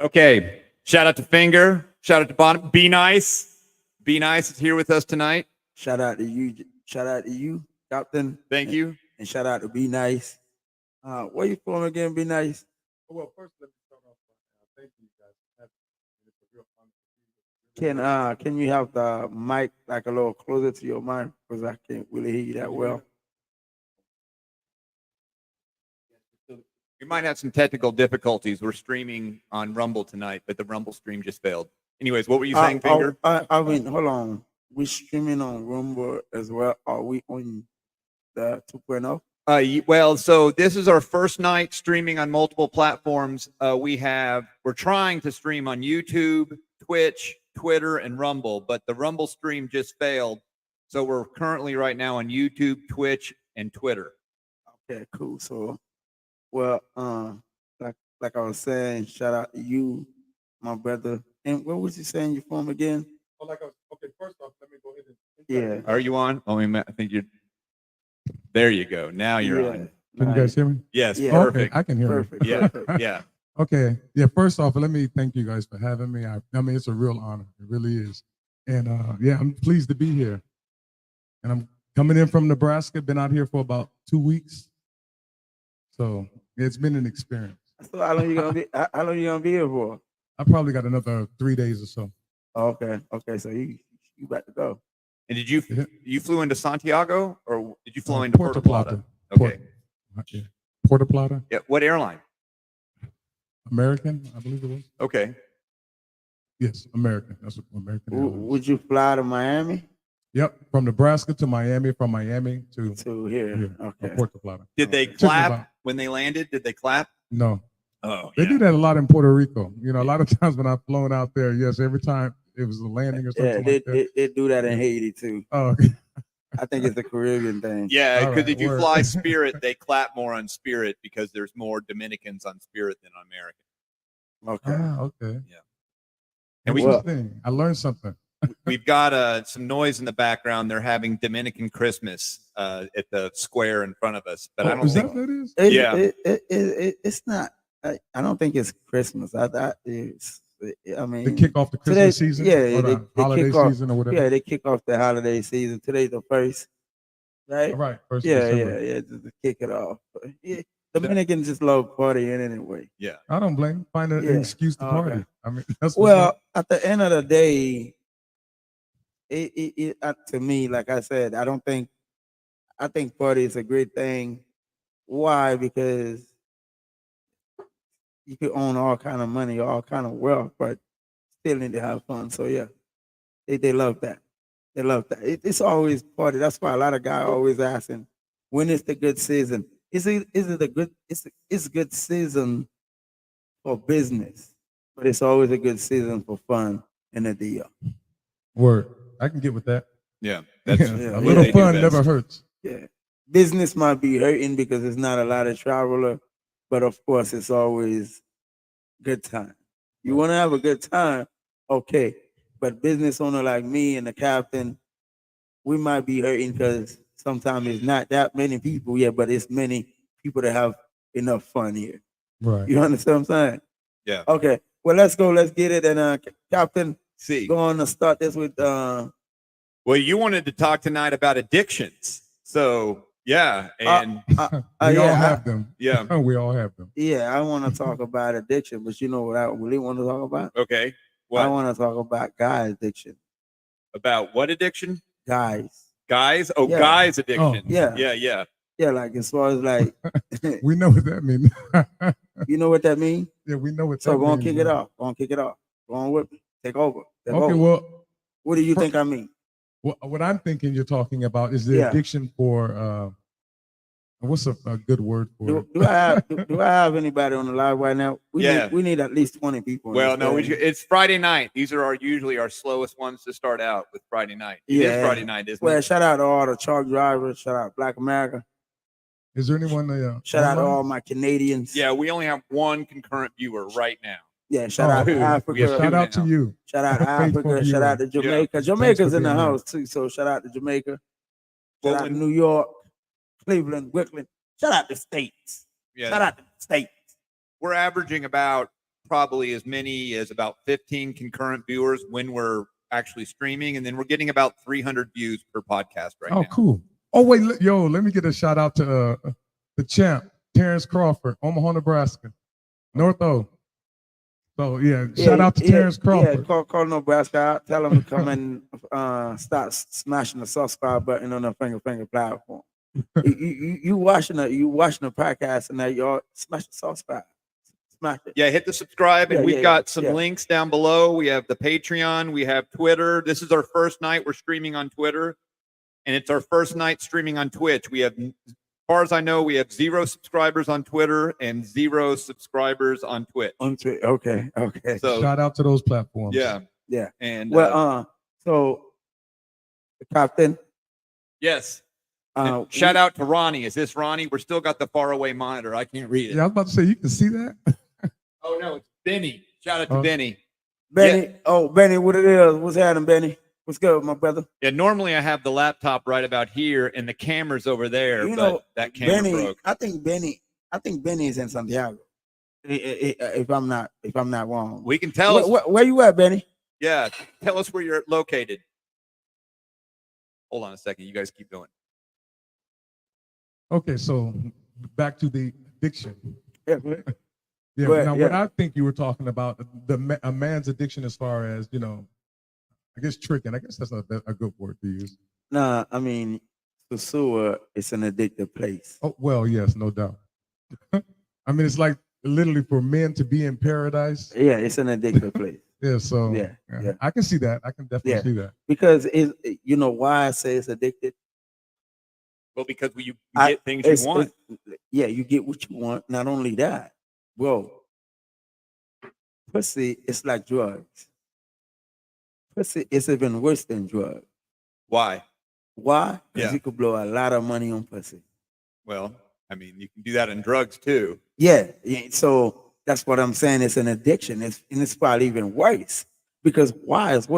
Okay. Shout out to Finger. Shout out to Bottom. Be Nice. Be Nice is here with us tonight. Shout out to you. Shout out to you, Captain. Thank you. And shout out to Be Nice. Where you from again? Be Nice. Well, first let me start off by thank you guys for having me. It's a real honor to be here. Can you have the mic like a little closer to your mic because I can't really hear you that well. We might have some technical difficulties. We're streaming on Rumble tonight, but the Rumble stream just failed. Anyways, what were you saying, Finger? I mean, hold on. We're streaming on Rumble as well. Are we on the 2.0? Well, so this is our first night streaming on multiple platforms. We're trying to stream on YouTube, Twitch, Twitter, and Rumble, but the Rumble stream just failed. So we're currently right now on YouTube, Twitch, and Twitter. Okay, cool. So, well, like I was saying, shout out to you, my brother. And where was you saying you're from again? Oh, okay, first off, let me go ahead and Yeah. Are you on? Oh, I think you're. There you go. Now you're on. Can you guys hear me? Yes, Yeah. perfect. Okay, I can hear Perfect. you. Yeah, Perfect. yeah. Okay. Yeah, first off, let me thank you guys for having me. I mean, it's a real honor. It really is. And yeah, I'm pleased to be here. And I'm coming in from Nebraska, been out here for about 2 weeks. So it's been an experience. So how long you gonna be? How long you gonna be here for? I probably got another 3 days or so. Okay. So you about to go? And did you flew into Santiago or did you fly into Puerto Plata? Plata. Okay. Puerto Plata. Yeah. What airline? American, I believe it was. Okay. Yes, American. That's what American Airlines. Would you fly to Miami? Yep, from Nebraska to Miami, from Miami to here. Okay. Puerto Plata. Did they Took me clap about- when they landed? Did they clap? No, Oh, they yeah. do that a lot in Puerto Rico. You know, a lot of times when I've flown out there, yes, every time it was a landing or something like that. They do that in Haiti too. Oh, okay. I think it's a Caribbean thing. Yeah, All because right, if you word. fly Spirit, they clap more on Spirit because there's more Dominicans on Spirit than on American. Okay. Okay. Yeah. And we, Interesting. I learned something. we've got some noise in the background. They're having Dominican Christmas at the square in front of us, but I don't is think. that what it is? It's not. I don't think it's Christmas. I mean, They kick off the Christmas season? Yeah, Or the holiday kick off, season or whatever? Yeah, they kick off the holiday season. Today's the first, right? All right. First of Yeah, December. just to kick it off. But, yeah, Dominicans just love partying anyway. Yeah. I don't blame. Find an Yeah. excuse to Okay. party. I mean, that's what's Well, up. at the end of the day, to me, like I said, I think party is a great thing. Why? Because you could own all kind of money, all kind of wealth, but still need to have fun. So yeah, they love that. They love that. It's always party. That's why a lot of guys always asking, when is the good season? Is it a good? It's good season for business, but it's always a good season for fun and a deal. Word. I can get with that. Yeah. Yeah, That's a what little they do fun best. never hurts. Yeah, business might be hurting because it's not a lot of traveler, but of course it's always good time. You want to have a good time, okay? But business owner like me and the captain, we might be hurting because sometimes it's not that many people, yeah, but it's many people that have enough fun here. Right. You understand what I'm saying? Yeah. Okay. Well, let's go. Let's get it. And Captain, See. go on to start this with. Well, you wanted to talk tonight about addictions. So, yeah. And We yeah, all have them. yeah. We all have them. Yeah, I want to talk about addiction, but you know what I really want to talk about? Okay. I What? want to talk about guy addiction. About what addiction? Guys. Guys? Oh, Yeah. guys addiction. Yeah. Yeah. Yeah, like as far as like, We know what that means. you know what that means? Yeah, we know what So that go on, means. kick it off. Go on, kick it off. Go on with me. Take over. Take Okay, over. well, What do you think I mean? what I'm thinking you're talking about is the Yeah. addiction for what's a good word for it? Do I have anybody on the live right now? We need at least 20 people. on Well, this no, thing. it's Friday night. These are usually our slowest ones to start out with Friday night. It is Friday night, isn't Well, it? shout out to all the truck drivers. Shout out Black America. Is there anyone Shout out to online? all my Canadians. Yeah, we only have one concurrent viewer right now. Yeah, shout out to We have Africa. two Shout out to now. you. Shout out to Faithful Africa. Shout viewer. out to Jamaica. Thanks Jamaica's for in the being here. house too. So shout out to Jamaica. Well, Shout out to when- New York, Cleveland, Wickland. Shout out to states. Yeah. Shout out to states. We're averaging about probably as many as about 15 concurrent viewers when we're actually streaming, and then we're getting about 300 views per podcast right Oh, now. cool. Oh, wait, let me get a shout out to the champ, Terrence Crawford, Omaha, Nebraska, North O. So yeah, shout out to Terrence Crawford. Yeah, call Nebraska out. Tell them to come and start smashing the subscribe button on the finger platform. you watching the podcast and that y'all smash the subscribe. Smash it. Yeah, hit the subscribe, and we've got some yeah. links down below. We have the Patreon, we have Twitter. This is our first night we're streaming on Twitter, and it's our first night streaming on Twitch. We have, as far as I know, we have 0 subscribers on Twitter and 0 subscribers on Twitch. Okay. So shout out to those platforms. Yeah. And so Captain. Yes. Shout out to Ronnie. Is this Ronnie? We're still got the faraway monitor. I can't read it. Yeah, I was about to say, you can see that. Oh no, it's Benny. Shout out to Benny. Benny. Yeah. Oh, Benny, what it is? What's happening, Benny? What's good, my brother? Yeah, normally I have the laptop right about here and the camera's over there, but that camera Benny, broke. I think Benny is in Santiago. If I'm not wrong. We can tell us where you at, Benny? Yeah, tell us where you're located. Hold on a second. You guys keep going. Okay, so back to the addiction. Yeah. What I think you were talking about, a man's addiction as far as, I guess tricking. I guess that's a good word to use. Nah, I mean, Susua is an addictive place. Oh, well, yes, no doubt. I mean, it's like literally for men to be in paradise. Yeah, it's an addictive place. Yeah, so yeah, I can see that. I can definitely see that. Because you know why I say it's addicted? Well, because you get things you want. You get what you want. Not only that, bro, pussy is like drugs. Pussy is even worse than drugs. Why? Why? Because you could blow a lot of money on pussy. Well, I mean, you can do that in drugs too. Yeah. So that's what I'm saying. It's an addiction. It's probably even worse. Because why is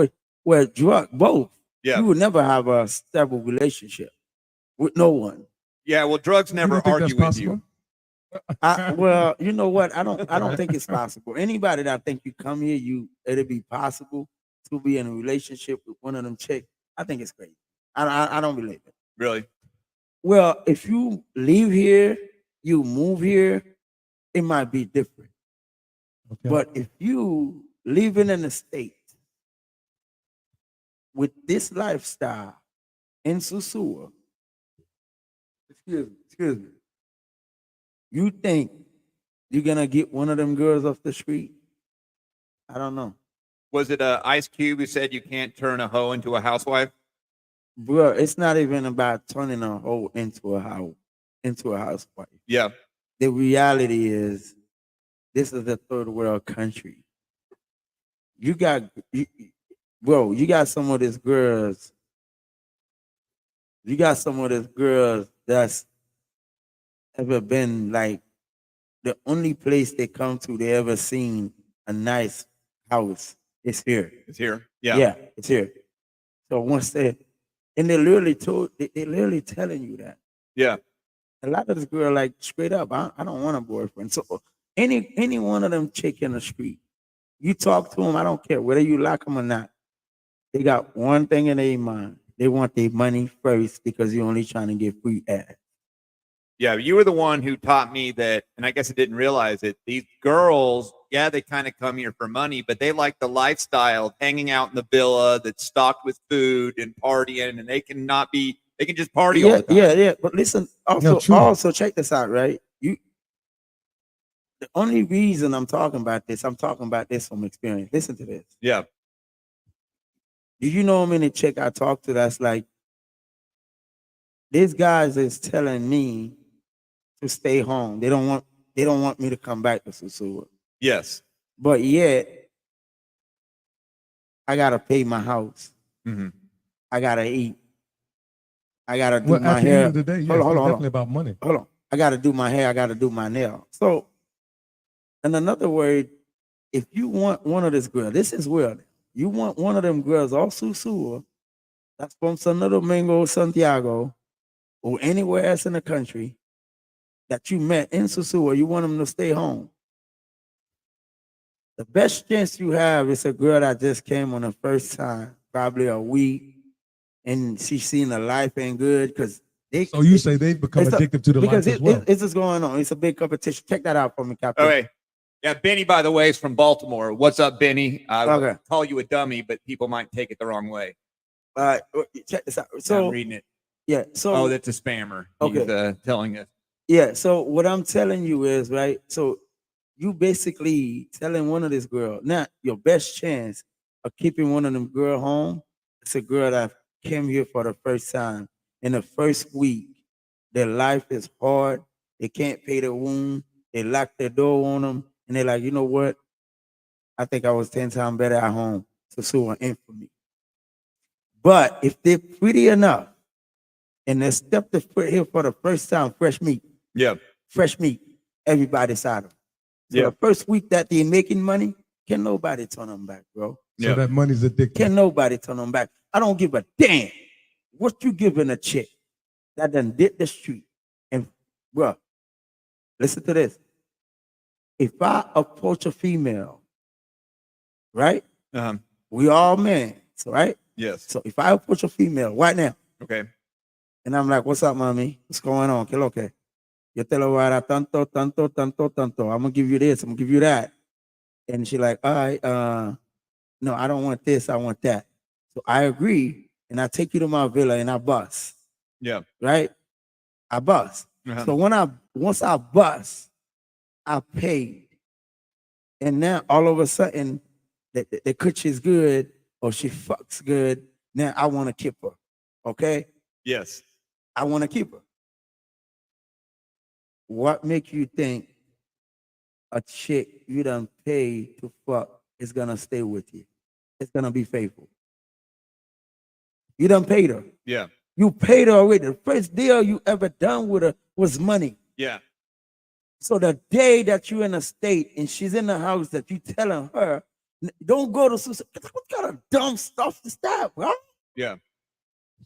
where drug both? Yeah. You would never have a stable relationship with no one. Yeah, well, drugs never argue with you. Well, you know what? I don't think it's possible. Anybody that think you come here, it'll be possible to be in a relationship with one of them chicks. I think it's crazy. I don't believe it. Really? Well, if you leave here, you move here, it might be different. Okay. But if you living in the States with this lifestyle in Susua, excuse me, you think you're gonna get one of them girls off the street? I don't know. Was it Ice Cube who said you can't turn a hoe into a housewife? Bro, it's not even about turning a hoe into a housewife. Yeah. The reality is, this is a third world country. You got some of these girls. You got some of these girls that's ever been like the only place they come to they ever seen a nice house. It's here. It's here. Yeah. Yeah, it's here. So once they're literally telling you that. Yeah. A lot of this girl like straight up, I don't want a boyfriend. So any one of them chick in the street, you talk to them, I don't care whether you like them or not. They got one thing in their mind. They want their money first because you're only trying to get free ass. Yeah, you were the one who taught me that, and I guess I didn't realize it. These girls, yeah, they kind of come here for money, but they like the lifestyle of hanging out in the villa that's stocked with food and partying, and they can just party all the time. Yeah. But listen, also check this out, right? The only reason I'm talking about this from experience. Listen to this. Yeah. Do you know how many chick I talk to that's like, these guys is telling me to stay home. They don't want me to come back to Susua. Yes. But yet, I gotta pay my house. Mm-hmm. I gotta eat. I gotta do my hair. At the end of the day, yes, hold on. Definitely about money. Hold on. I gotta do my hair. I gotta do my nail. So, in another word, if you want one of these girls, this is weird. You want one of them girls off Susua, that's from Santo Domingo, Santiago, or anywhere else in the country that you met in Susua, you want them to stay home. The best chance you have is a girl that just came on the first time, probably a week, and she's seen the life ain't good because they. So you say they've become it's a- addicted to the life because as well. it's just going on. It's a big competition. Check that out for me, Captain. Okay. Yeah, Benny, by the way, is from Baltimore. What's up, Benny? I would Okay. call you a dummy, but people might take it the wrong way. Check this out. So So I'm reading it. yeah, so Oh, that's a spammer. He's telling us. yeah, so what I'm telling you is right. So you basically telling one of this girl now your best chance of keeping one of them girl home. It's a girl that came here for the first time. In the first week, their life is hard. They can't pay their wound. They lock their door on them, and they're like, you know what? I think I was 10 times better at home. So sue an infamy. But if they're pretty enough and they step the foot here for the first time, fresh meat, everybody side of them. So the first week that they're making money, can nobody turn them back, bro. So that money's addictive. Can nobody turn them back? I don't give a damn what you giving a chick that done did the street. And bro, listen to this. If I approach a female, right? We all men, so right? Yes. So if I approach a female right now, Okay. and I'm like, what's up, mommy? What's going on? ¿Qué lo que? Yo te lo voy a dar tanto, tanto, tanto, tanto. I'm gonna give you this, I'm gonna give you that. And she like, all right, no, I don't want this, I want that. So I agree, and I take you to my villa and I bust. Yeah. Right? I bust. So once I bust, I paid. And now all of a sudden the coochie is good or she fucks good. Now I want to keep her. Okay? Yes. I want to keep her. What make you think a chick you done pay to fuck is gonna stay with you? It's gonna be faithful. You done paid her. Yeah. You paid her already. The first deal you ever done with her was money. Yeah. So the day that you're in a state and she's in the house that you telling her, don't go to suicide. What kind of dumb stuff is that, bro? Yeah.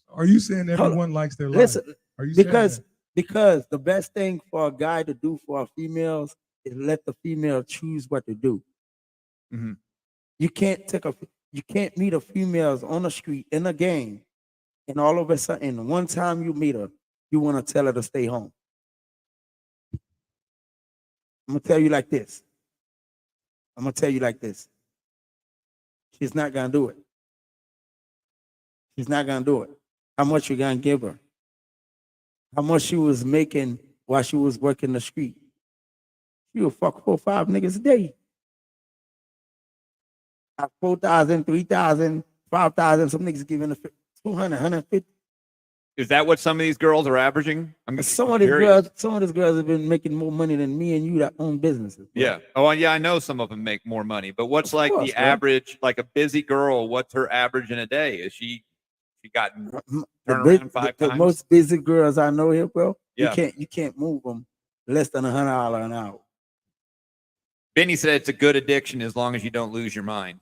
Are you saying everyone likes their life? Listen, Are you because the best thing for a guy to do for females is let the female choose what to do. Mm-hmm. You can't meet a females on the street in a game, and all of a sudden, one time you meet her, you want to tell her to stay home. I'm gonna tell you like this. She's not gonna do it. She's not gonna do it. How much you gonna give her? How much she was making while she was working the street? She will fuck 4 or 5 niggas a day. At 4,000, 3,000, 5,000. Some niggas giving her 200, 150. Is that what some of these girls are averaging? Some of these girls have been making more money than me and you that own businesses. Bro. Yeah. Oh, yeah. I know some of them make more money, but what's like the average? Like a busy girl, what's her average in a day? Is she gotten turned around 5 times? The most busy girls I know here, bro. Yeah. You can't move them less than $100 an hour. Benny said it's a good addiction as long as you don't lose your mind.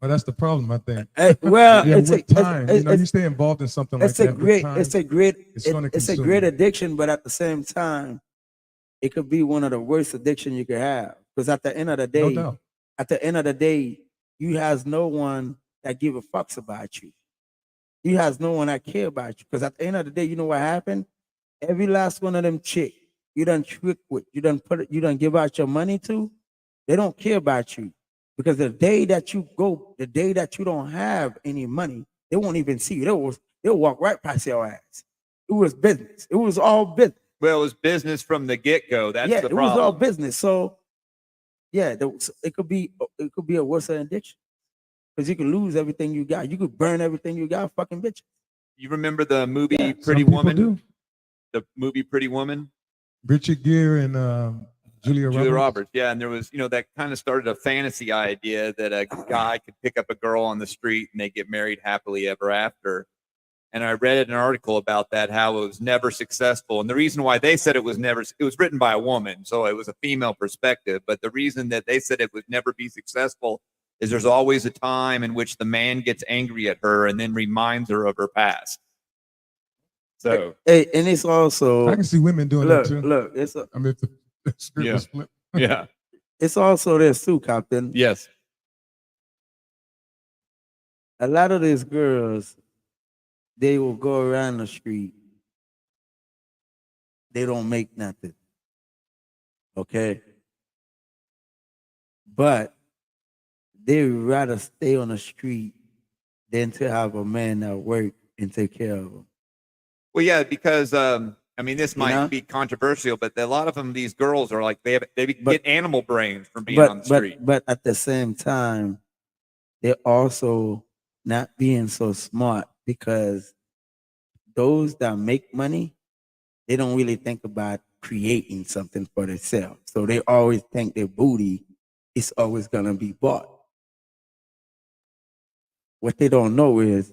Well, that's the problem, I think. Well, yeah, with time, you stay involved in something like that. It's a great addiction, but at the same time, it could be one of the worst addictions you could have. Because at the end of the day, you has no one that give a fucks about you. You has no one that care about you. Because at the end of the day, you know what happened? Every last one of them chick you done trick with, you done give out your money to, they don't care about you. Because the day that you don't have any money, they won't even see you. They'll walk right past your ass. It was business. It was all business. Well, it was business from the get-go. That's the problem. It was all business. So yeah, it could be a worse addiction. Because you could lose everything you got. You could burn everything you got, fucking bitch. You remember the movie Pretty Woman? The movie Pretty Woman? Richard Gere and Julia Roberts. Yeah, and there was, that kind of started a fantasy idea that a guy could pick up a girl on the street and they get married happily ever after. And I read an article about that, how it was never successful. And the reason why they said it was written by a woman, so it was a female perspective. But the reason that they said it would never be successful is there's always a time in which the man gets angry at her and then reminds her of her past. So, hey, and it's also I can see women doing that too. Look, I mean, if the script was flipped. Yeah. it's also this too, Captain. Yes. A lot of these girls, they will go around the street. They don't make nothing. Okay. But they rather stay on the street than to have a man that work and take care of them. Well, yeah, because I mean, this might know? be controversial, but a lot of them, these girls are like they But- get animal brains from being on the street. But at the same time, they're also not being so smart because those that make money, they don't really think about creating something for themselves. So they always think their booty is always gonna be bought. What they don't know is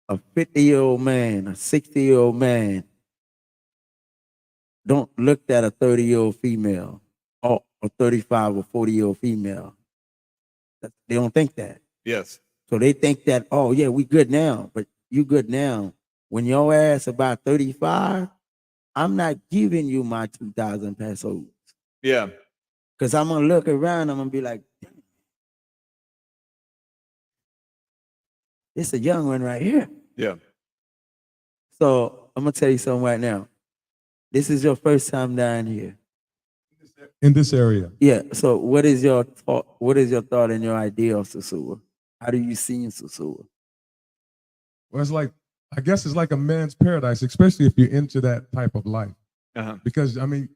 a 50-year-old man, a 60-year-old man, don't look at a 30-year-old female or a 35 or 40-year-old female. They don't think that. Yes. So they think that, oh yeah, we good now, but you good now. When your ass about 35, I'm not giving you my 2,000 pesos. Yeah. Because I'm gonna look around, I'm gonna be like, damn, this a young one right here. Yeah. So I'm gonna tell you something right now. This is your first time down here. In this area. Yeah. So what is your thought? What is your thought and your idea of Susua? How do you see in Susua? Well, it's like, I guess it's like a man's paradise, especially if you're into that type of life. Uh-huh. Because, I mean,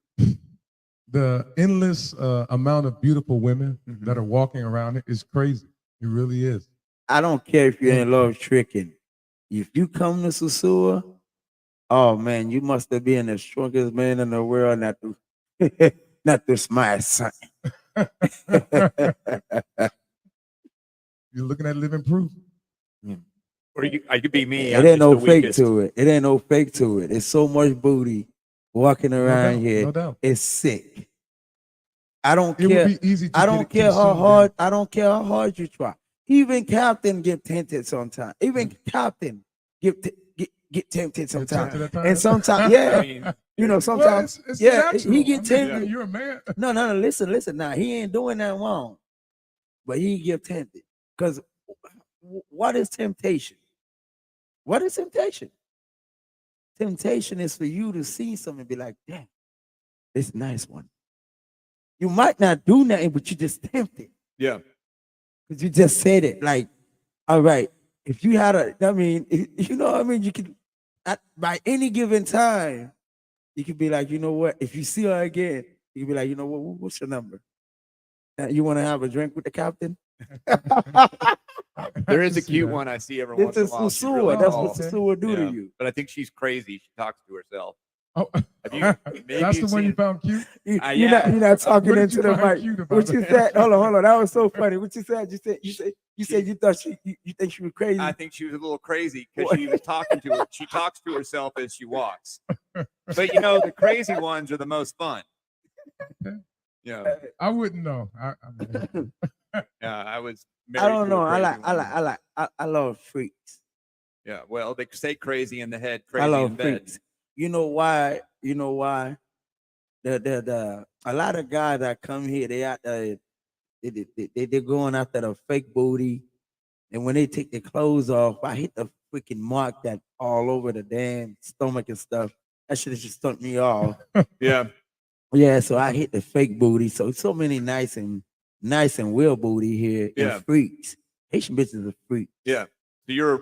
the endless amount of beautiful women Mhm. that are walking around it is crazy. It really is. I don't care if you're in love tricking. If you come to Susua, oh man, you must have been the strongest man in the world not to not to smile, son. You're looking at living proof. Or I could be me. It I'm ain't just no the fake weakest. to it. It ain't no fake to it. It's so much booty walking around doubt, here. no doubt. It's sick. I don't It care. would be easy to I don't get care how consumed in. hard. I don't care how hard you try. Even Captain get tempted sometimes. Even Captain get tempted sometimes. tempted at And times? sometimes, I yeah, mean, you know, Well, sometimes, it's yeah, natural. he get I mean, tempted. You're a man. No, listen. Now he ain't doing that wrong, but he get tempted. Because what is temptation? What is temptation? Temptation is for you to see something and be like, damn, this a nice one. You might not do nothing, but you just tempted. yeah. Because you just said it. Like, all right, if you had you know what I mean? You could, by any given time, you could be like, you know what? If you see her again, you could be like, you know what? What's your number? You want to have a drink with the captain? There is I a see cute that. one I see every This once in a is while. She's Susua. really That's tall. what Susua do to Yeah. you. But I think she's crazy. She talks to herself. Oh, Have you- maybe that's the you've one you seen- found cute? You're yeah. not talking What did into you the find mic. cute about What you it? said? Hold on. That was so funny. What you said? You said you thought you think she was crazy. I think she was a little crazy because she was talking to her. She talks to herself as she walks. But you know, the crazy ones are the most fun. Yeah. I wouldn't know. Yeah. I was I married don't to know. a crazy one. I love freaks. Yeah. Well, they say crazy in the head, I crazy love in bed. freaks. You know why? The a lot of guys that come here, they out there, they're going after the fake booty, and when they take their clothes off, I hit the freaking mark that all over the damn stomach and stuff. That shit just stuck me off. Yeah. Yeah, so I hit the fake booty. So many nice and real booty here. Yeah. And freaks. Haitian bitches are freaks. Yeah. So you're a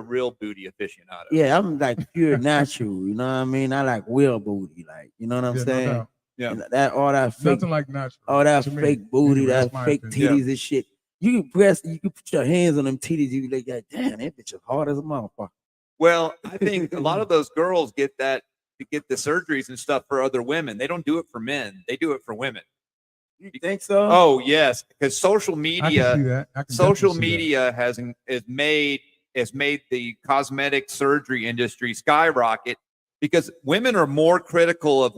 real booty aficionado. Yeah, I'm like pure natural. You know what I mean? I like real booty. Like, you know what I'm Yeah, no saying? doubt. Yeah. And that all that fake, Nothing like natural. all that to me. fake booty, Anyway, that's that my fake opinion. titties and shit. You can put your hands on them titties. You be like, damn, that bitch is hard as a motherfucker. Well, I think a lot of those girls get the surgeries and stuff for other women. They don't do it for men. They do it for women. You think so? Oh yes, because social I can see media, that. I can social definitely see media has made the cosmetic surgery industry skyrocket because women are more critical of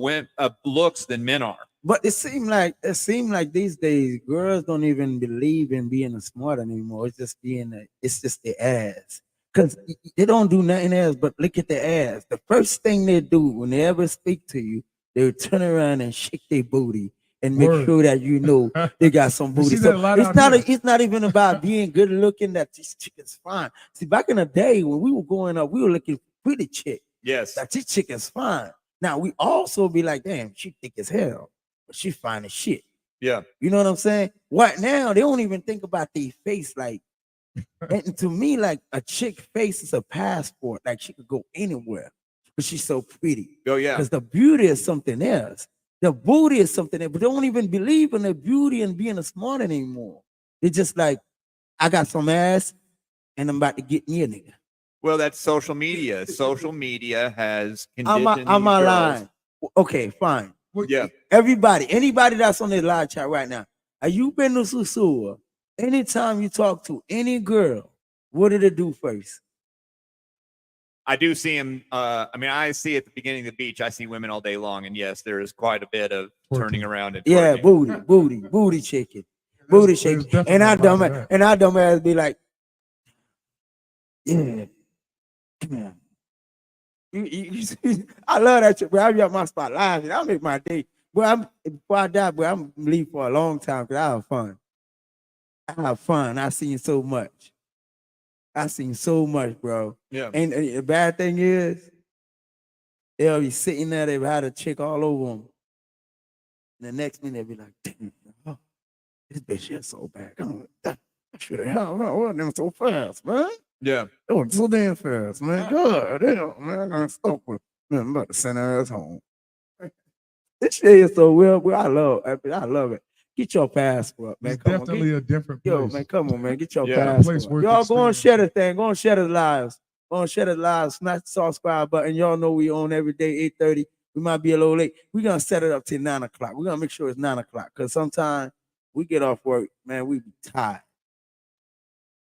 looks than men are. But it seemed like these days girls don't even believe in being smart anymore. It's just the ass. Because they don't do nothing else but look at the ass. The first thing they do when they ever speak to you, they turn around and shake their booty and make Word. sure that you know they got some You booty. see So that a lot it's out not here. it's not even about being good looking. That this chick is fine. See, back in the day when we were growing up, we were looking for pretty chick. Yes. That this chick is fine. Now we also be like, damn, she thick as hell, but she fine as shit. Yeah. You know what I'm saying? What now? They don't even think about their face. Like, and to me, like a chick face is a passport. Like she could go anywhere, but she's so pretty. Oh yeah. Because the beauty is something else. The booty is something else, but they don't even believe in the beauty and being a smart anymore. It's just like, I got some ass and I'm about to get me a nigga. Well, that's social media. Social media has I'm conditioned I'm these girls. lying. Okay, fine. Yeah. Everybody, anybody that's on this live chat right now, have you been to Susua? Anytime you talk to any girl, what did it do first? I do see him. I mean, I see at the beginning of the beach, I see women all day long. And yes, there is quite a bit of turning around and Yeah, twerking. booty shaking, booty There's shaking. definitely And a I lot dumb of that. and I dumb ass be like, yeah, come on. I love that shit, bro. I be at my spot laughing. I'll make my day. Bro, before I die, bro, I'm leave for a long time because I have fun. I have fun. I seen so much. I seen so much, bro. Yeah. And the bad thing is, they'll be sitting there, they've had a chick all over them. And the next minute, they'll be like, damn, oh, this bitch is so bad. I should have held them so fast, man. Yeah. It was so damn fast, man. God damn, man. I'm gonna stop with man. I'm about to send her ass home. This shit is so real, bro. I love it. Get your passport, man. It's Come on. definitely a different place. Yo, man, come on, man. Get your Yeah. passport. Place worth Y'all go and share the experiencing. thing. Go and share the lives. Go and share the lives. Smash the subscribe button. Y'all know we on every day, 8:30. We might be a little late. We're gonna set it up till 9 o'clock. We're gonna make sure it's 9 o'clock. Cause sometimes we get off work, man, we be tired.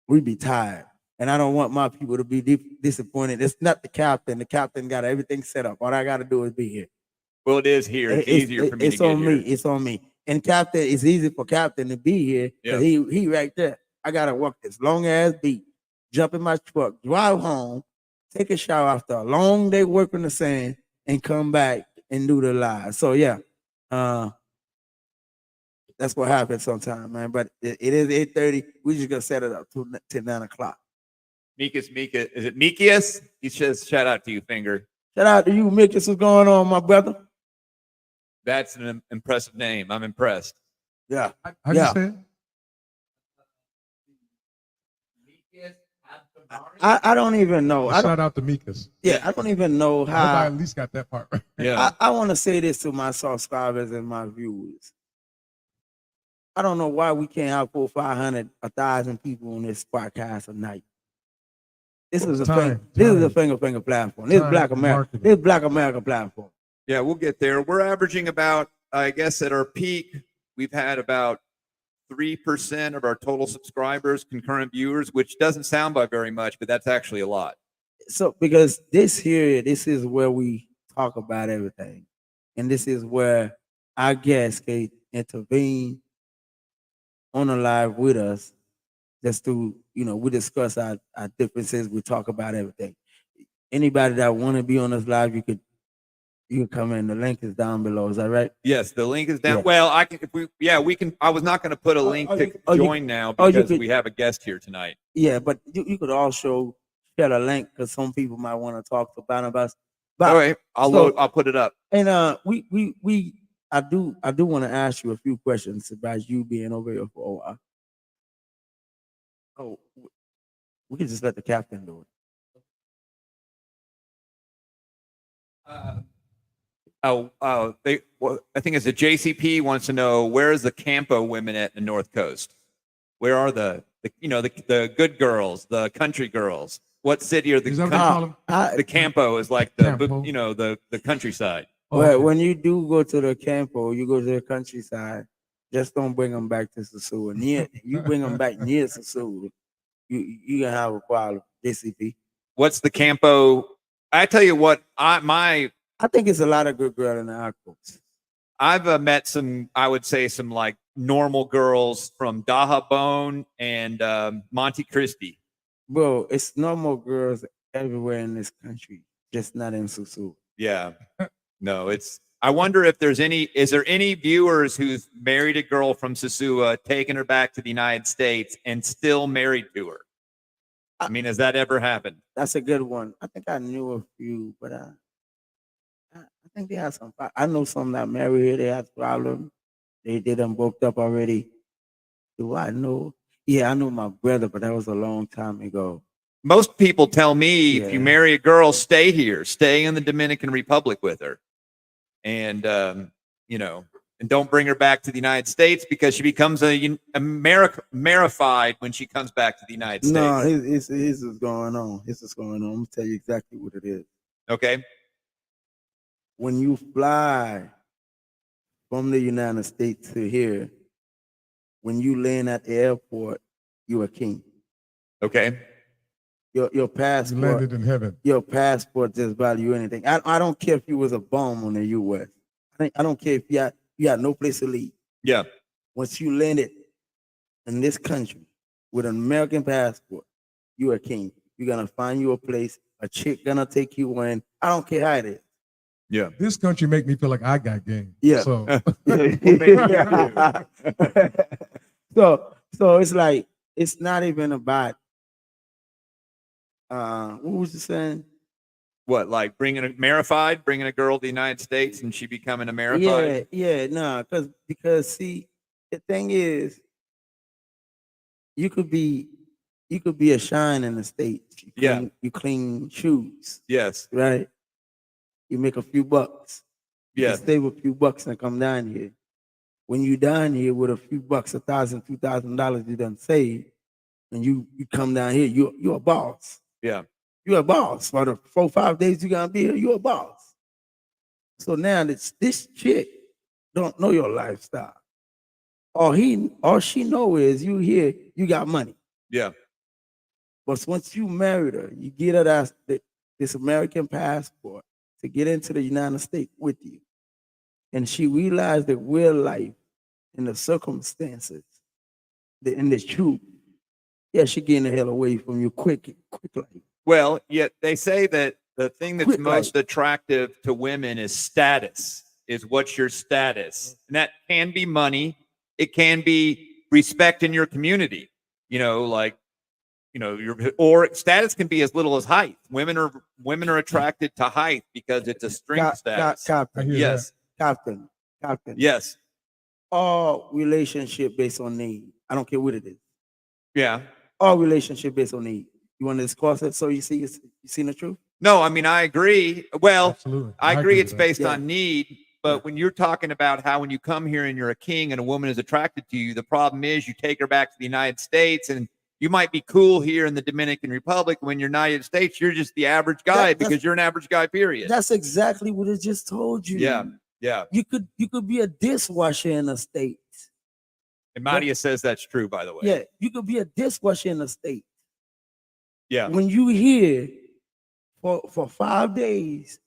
We be tired. And I don't want my people to be disappointed. It's not the captain. The captain got everything set up. All I gotta do is be here. Well, it is here. It's easier for me to It's get on here. me. It's on me. And captain, it's easy for captain to be here because he right there. I gotta walk this long ass beat, jump in my truck, drive home, take a shower after a long day working the sand, and come back and do the live. So yeah, that's what happens sometimes, man. But it is 8:30. We just gonna set it up till 9 o'clock. Mika. Is it Mikius? He says, shout out to you, Finger. Shout out to you, Mickey. What's going on, my brother? That's an impressive name. I'm impressed. Yeah. How do you say it? I don't even know. Shout out to Mikas. Yeah, I don't even know I hope I how. at least got that part right. Yeah. I want to say this to my subscribers and my viewers. I don't know why we can't have 400, 500, 1,000 people on this podcast a night. This is a thing. This is a finger platform. This is Black America. This is Black America platform. Yeah, we'll get there. We're averaging about, I guess, at our peak, we've had about 3% of our total subscribers, concurrent viewers, which doesn't sound by very much, but that's actually a lot. So because this is where we talk about everything. And this is where our guests can intervene on the live with us. Just to, we discuss our differences, we talk about everything. Anybody that want to be on this live, you can come in. The link is down below. Is that right? Yes, the link is down. Yeah. Well, I can. We can. I was not going to put a link to join now because we have a guest here tonight. Yeah, but you could also share a link because some people might want to talk about us. But all right, I'll put it up. And I do want to ask you a few questions about you being over here for a while. Oh, we can just let the captain do it. I think it's the JCP wants to know, where is the Campo women at the North Coast? Where are the good girls, the country girls? What city are the the Campo is like the countryside. Well, when you do go to the Campo, you go to the countryside. Just don't bring them back to Sasua. You bring them back near Sasua, you gonna have a problem. JCP. What's the Campo? I tell you what, I think it's a lot of good girls in the Aquas. I've met some, I would say, some like normal girls from Dajabón and Monte Cristi. Bro, it's normal girls everywhere in this country, just not in Susu. Yeah. No, I wonder if is there any viewers who's married a girl from Sosua, taken her back to the United States, and still married to her? I mean, has that ever happened? That's a good one. I think I knew a few, but I think they had some. I know some that married here. They had problems. They done broke up already. Do I know? Yeah, I know my brother, but that was a long time ago. Most people tell me if you Yeah. marry a girl, stay here, stay in the Dominican Republic with her, and you know, and don't bring her back to the United States because she becomes Amerified when she comes back to the United No, States. his is going on. His is going on. I'm gonna tell you exactly what it is. Okay. When you fly from the United States to here, when you land at the airport, you're a king. Okay. Your You passport, landed in heaven. your passport just value anything. I don't care if you was a bomb on the U.S. I don't care if you had no place to leave. Yeah. Once you landed in this country with an American passport, you're a king. You're gonna find you a place. A chick gonna take you in. I don't care how it is. Yeah. This country make me feel like I got game. Yeah. So so it's like it's not even about what was you saying? What, like bringing a girl to the United States and she becoming Amerified? No, because see, the thing is, you could be a shine in the States. You clean shoes, Yes. right? You make a few bucks. You Yes. stay with a few bucks and come down here. When you down here with a few bucks, $1,000, $2,000 you done save, and you come down here, you're a boss. Yeah. You're a boss. For the 4 or 5 days you're gonna be here, you're a boss. So now this chick don't know your lifestyle. All she know is you here, you got money. Yeah. But once you married her, you get her this American passport to get into the United States with you. And she realized that real life and the circumstances, and the truth, yeah, she getting the hell away from you quickly. Well, yet they say that the thing that's Quick most attractive to women is status, is what's your status. And that can be money. It can be respect in your community, or status can be as little as height. Women are attracted to height because it's a strength status. Captain, Yes. Captain. Yes. All relationship based on need. I don't care what it is. Yeah. All relationship based on need. You want to discuss it so you see the truth? No, I mean, I agree. Well, absolutely. I agree it's with that. based Yeah. on need, but when you're talking about how when you come here and you're a king and a woman is attracted to you, the problem is you take her back to the United States and you might be cool here in the Dominican Republic. When you're in the United States, you're just the average guy because you're an average guy, period. That's exactly what it just told you. Yeah. Yeah. You could be a dishwasher in the States. And Madia says that's true, by the way. Yeah, you could be a dishwasher in the States. Yeah. When you here for 5 days,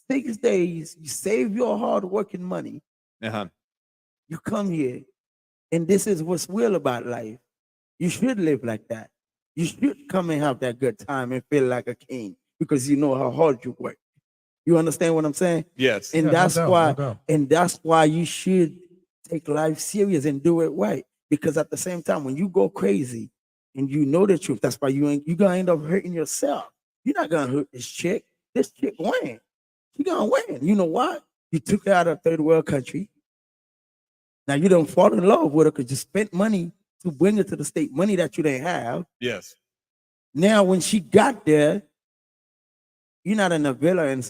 6 days, you save your hard working money. Uh-huh. You come here, and this is what's real about life. You should live like that. You should come and have that good time and feel like a king because you know how hard you work. You understand what I'm saying? Yes. And Yeah, that's no doubt, why, no doubt. and that's why you should take life serious and do it right. Because at the same time, when you go crazy and you know the truth, that's why you're gonna end up hurting yourself. You're not gonna hurt this chick. This chick win. She gonna win. You know why? You took her out of a third world country. Now you don't fall in love with her because you spent money to bring her to the state, money that you didn't have. Yes. Now when she got there, you're not in a villa in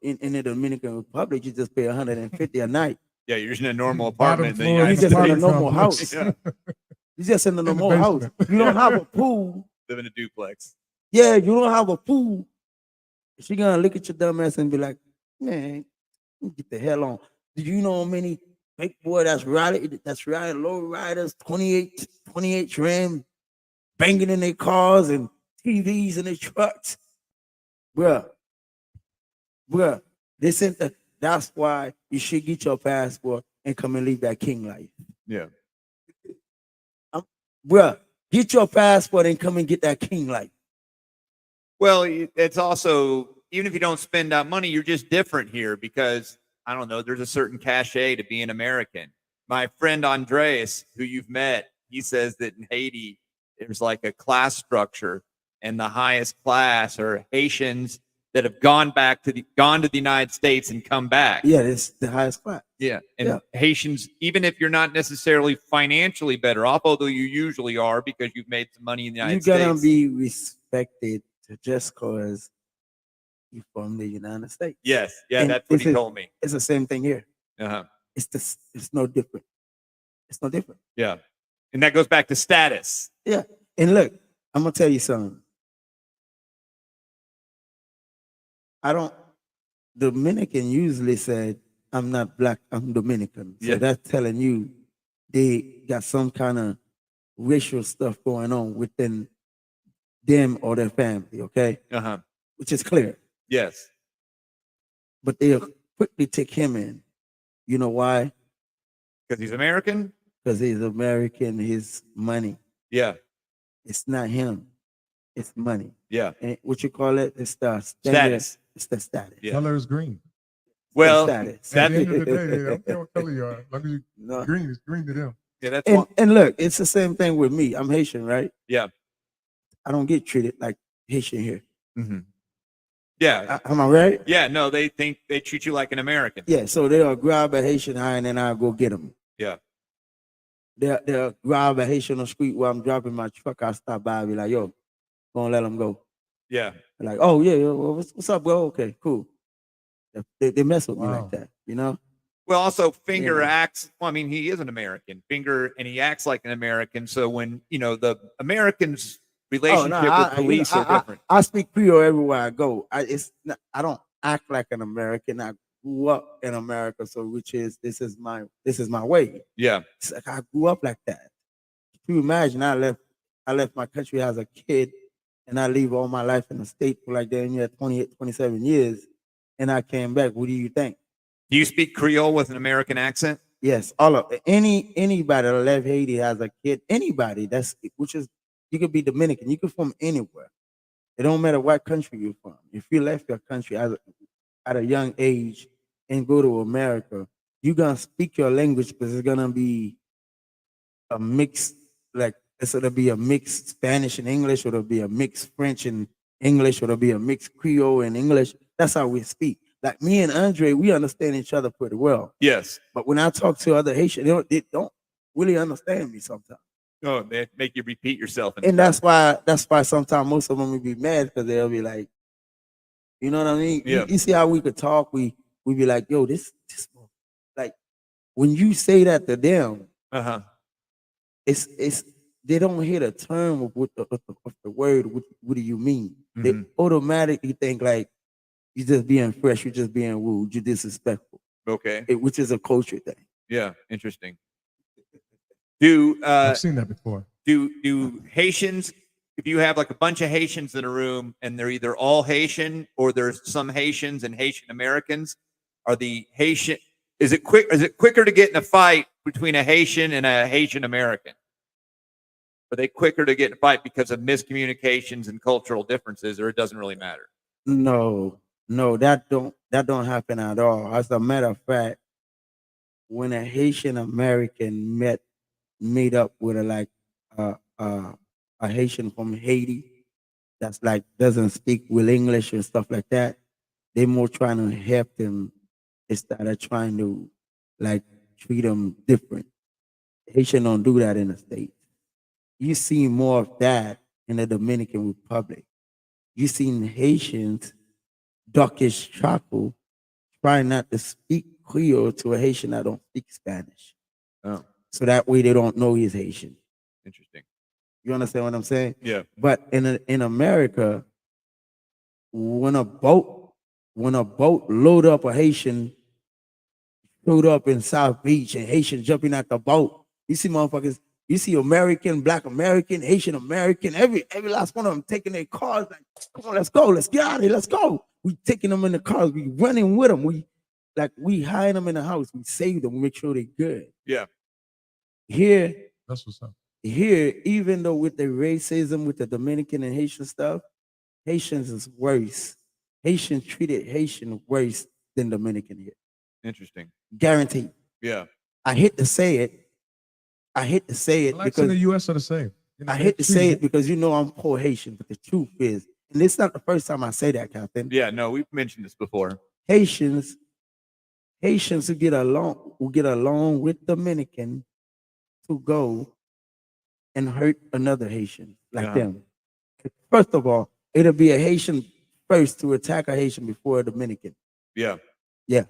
in the Dominican Republic. You just pay $150 a night. Yeah, you're just in a normal Bottom apartment in the floor, United You just in a States. normal complex. house. Yeah. You're just in a the normal house. basement. You don't have a pool. Live in a duplex. Yeah, you don't have a pool. She gonna look at your dumb ass and be like, man, get the hell on. Do you know how many big boy that's riding low riders, 28 trim, banging in their cars and TVs in their trucks? Bruh, that's why you should get your passport and come and live that king life. Yeah. Bruh, get your passport and come and get that king life. Well, it's also, even if you don't spend that money, you're just different here because I don't know, there's a certain cachet to being American. My friend Andres, who you've met, he says that in Haiti, there's like a class structure, and the highest class are Haitians that have gone to the United States and come back. Yeah, it's the highest class. Yeah. And Yeah. Haitians, even if you're not necessarily financially better off, although you usually are because you've made some money in the United You States. gotta be respected just cause you from the United States. Yes. Yeah, And that's what this he is- told me. It's the same thing here. Uh-huh. It's no different. It's no different. Yeah. And that goes back to status. Yeah. And look, I'm gonna tell you something. Dominican usually said, I'm not black, I'm Dominican. So Yeah. that's telling you they got some kind of racial stuff going on within them or their family, okay? Uh-huh. Which is clear. Yes. But they'll quickly take him in. You know why? Because he's American? Because he's American, his money. Yeah. It's not him. It's money. Yeah. And what you call it? It's the Status. It's the status. Yeah. Color is green. Well, status. At that, the end of the day, they don't care what color you are. As long as you No. green, it's green to them. yeah, that's And, one. and look, it's the same thing with me. I'm Haitian, right? Yeah. I don't get treated like Haitian here. Mm-hmm. Yeah. Am I right? Yeah. No, they think they treat you like an American. Yeah, so they'll grab a Haitian high and then I'll go get them. Yeah. They'll grab a Haitian on the street while I'm dropping my truck. I'll stop by and be like, yo, gonna let them go. Yeah. They're like, oh, yeah, well, what's up, bro? Okay, cool. They mess with me Wow. like that, you know? Well, also Finger Yeah. acts. Well, I mean, he is an American. Finger, and he acts like an American. So when the Americans' relationship with police are different. I speak Creole everywhere I go. I don't act like an American. I grew up in America, so this is my way. Yeah. It's like I grew up like that. Can you imagine? I left my country as a kid, and I leave all my life in the state for like damn near 28, 27 years, and I came back. What do you think? Do you speak Creole with an American accent? Yes, all of anybody that left Haiti as a kid, anybody you could be Dominican, you could from anywhere. It don't matter what country you're from. If you left your country at a young age and go to America, you're gonna speak your language because it's gonna be a mix, like it's gonna be a mixed Spanish and English, or it'll be a mixed French and English, or it'll be a mixed Creole and English. That's how we speak. Like me and Andre, we understand each other pretty well. Yes. But when I talk to other Haitians, they don't really understand me sometimes. Oh, they make you repeat yourself. And that's why sometimes most of them will be mad because they'll be like, you know what I mean? Yeah. You see how we could talk? We be like, yo, this like when you say that to them, Uh-huh. it's they don't hear the term of the word. What do you mean? They Mhm. automatically think like you're just being fresh, you're just being rude, you're disrespectful, Okay. which is a culture thing. Yeah. Interesting. Do I've seen that before. do Haitians, if you have like a bunch of Haitians in a room and they're either all Haitian or there's some Haitians and Haitian Americans, is it quicker to get in a fight between a Haitian and a Haitian American? Are they quicker to get in a fight because of miscommunications and cultural differences, or it doesn't really matter? No, that don't happen at all. As a matter of fact, when a Haitian American meet up with a Haitian from Haiti that's like doesn't speak well English and stuff like that, they more trying to help them instead of trying to like treat them different. Haitian don't do that in the States. You see more of that in the Dominican Republic. You seen Haitians duck his chuckle, trying not to speak Creole to a Haitian that don't speak Spanish. Oh, So that way they don't know he's Haitian. interesting. You understand what I'm saying? Yeah. But in America, when a boat load up a Haitian, showed up in South Beach and Haitian jumping at the boat, you see motherfuckers, you see American, Black American, Haitian American, every last one of them taking their cars like, come on, let's go, let's get out of here, let's go. We taking them in the cars, we running with them, we hide them in the house, we save them, we make sure they're good. Yeah. Here, That's what's up. even though with the racism, with the Dominican and Haitian stuff, Haitians is worse. Haitians treated Haitian worse than Dominican here. Interesting. Guaranteed. Yeah. I hate to say it. I hate to say it Blacks in because the U.S. are the same. You know, I they hate to treat say you- it because you know I'm poor Haitian, but the truth is, and it's not the first time I say that, Captain. Yeah. No, we've mentioned this before. Haitians who get along with Dominican to go and hurt another Haitian like Yeah. them. First of all, it'll be a Haitian first to attack a Haitian before a Dominican. Yeah. Yeah,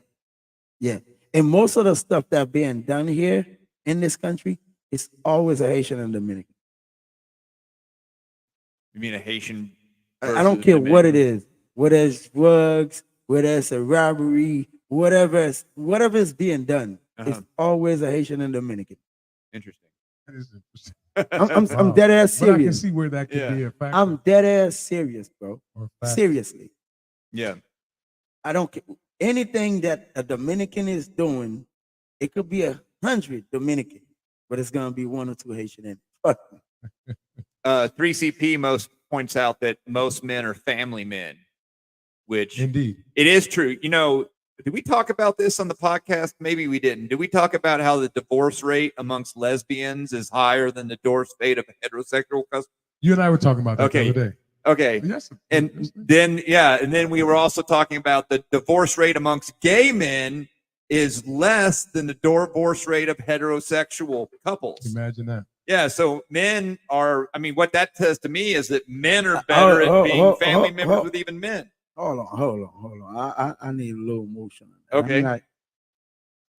yeah. And most of the stuff that being done here in this country is always a Haitian and Dominican. You mean a Haitian? I don't versus care what it Dominican? is, whether it's drugs, whether it's a robbery, whatever is being done, it's always a Haitian and Dominican. Interesting. That is interesting. I'm Wow. dead ass But I can serious. see where that could Yeah. be a factor. I'm dead ass serious, bro. or a factor. Seriously. Yeah. I don't care. Anything that a Dominican is doing, it could be 100 Dominican, but it's gonna be 1 or 2 Haitian in it. 3CP most points out that most men are family men, which Indeed. it is true. You know, did we talk about this on the podcast? Maybe we didn't. Did we talk about how the divorce rate amongst lesbians is higher than the divorce rate of heterosexual couples? You and I were talking about that Okay. the other day. Okay. Yes. And then we were also talking about the divorce rate amongst gay men is less than the divorce rate of heterosexual couples. Imagine that. Yeah, so men are, I mean, what that says to me is that men are better at being family members with even men. Hold on. I need a little motion. Okay.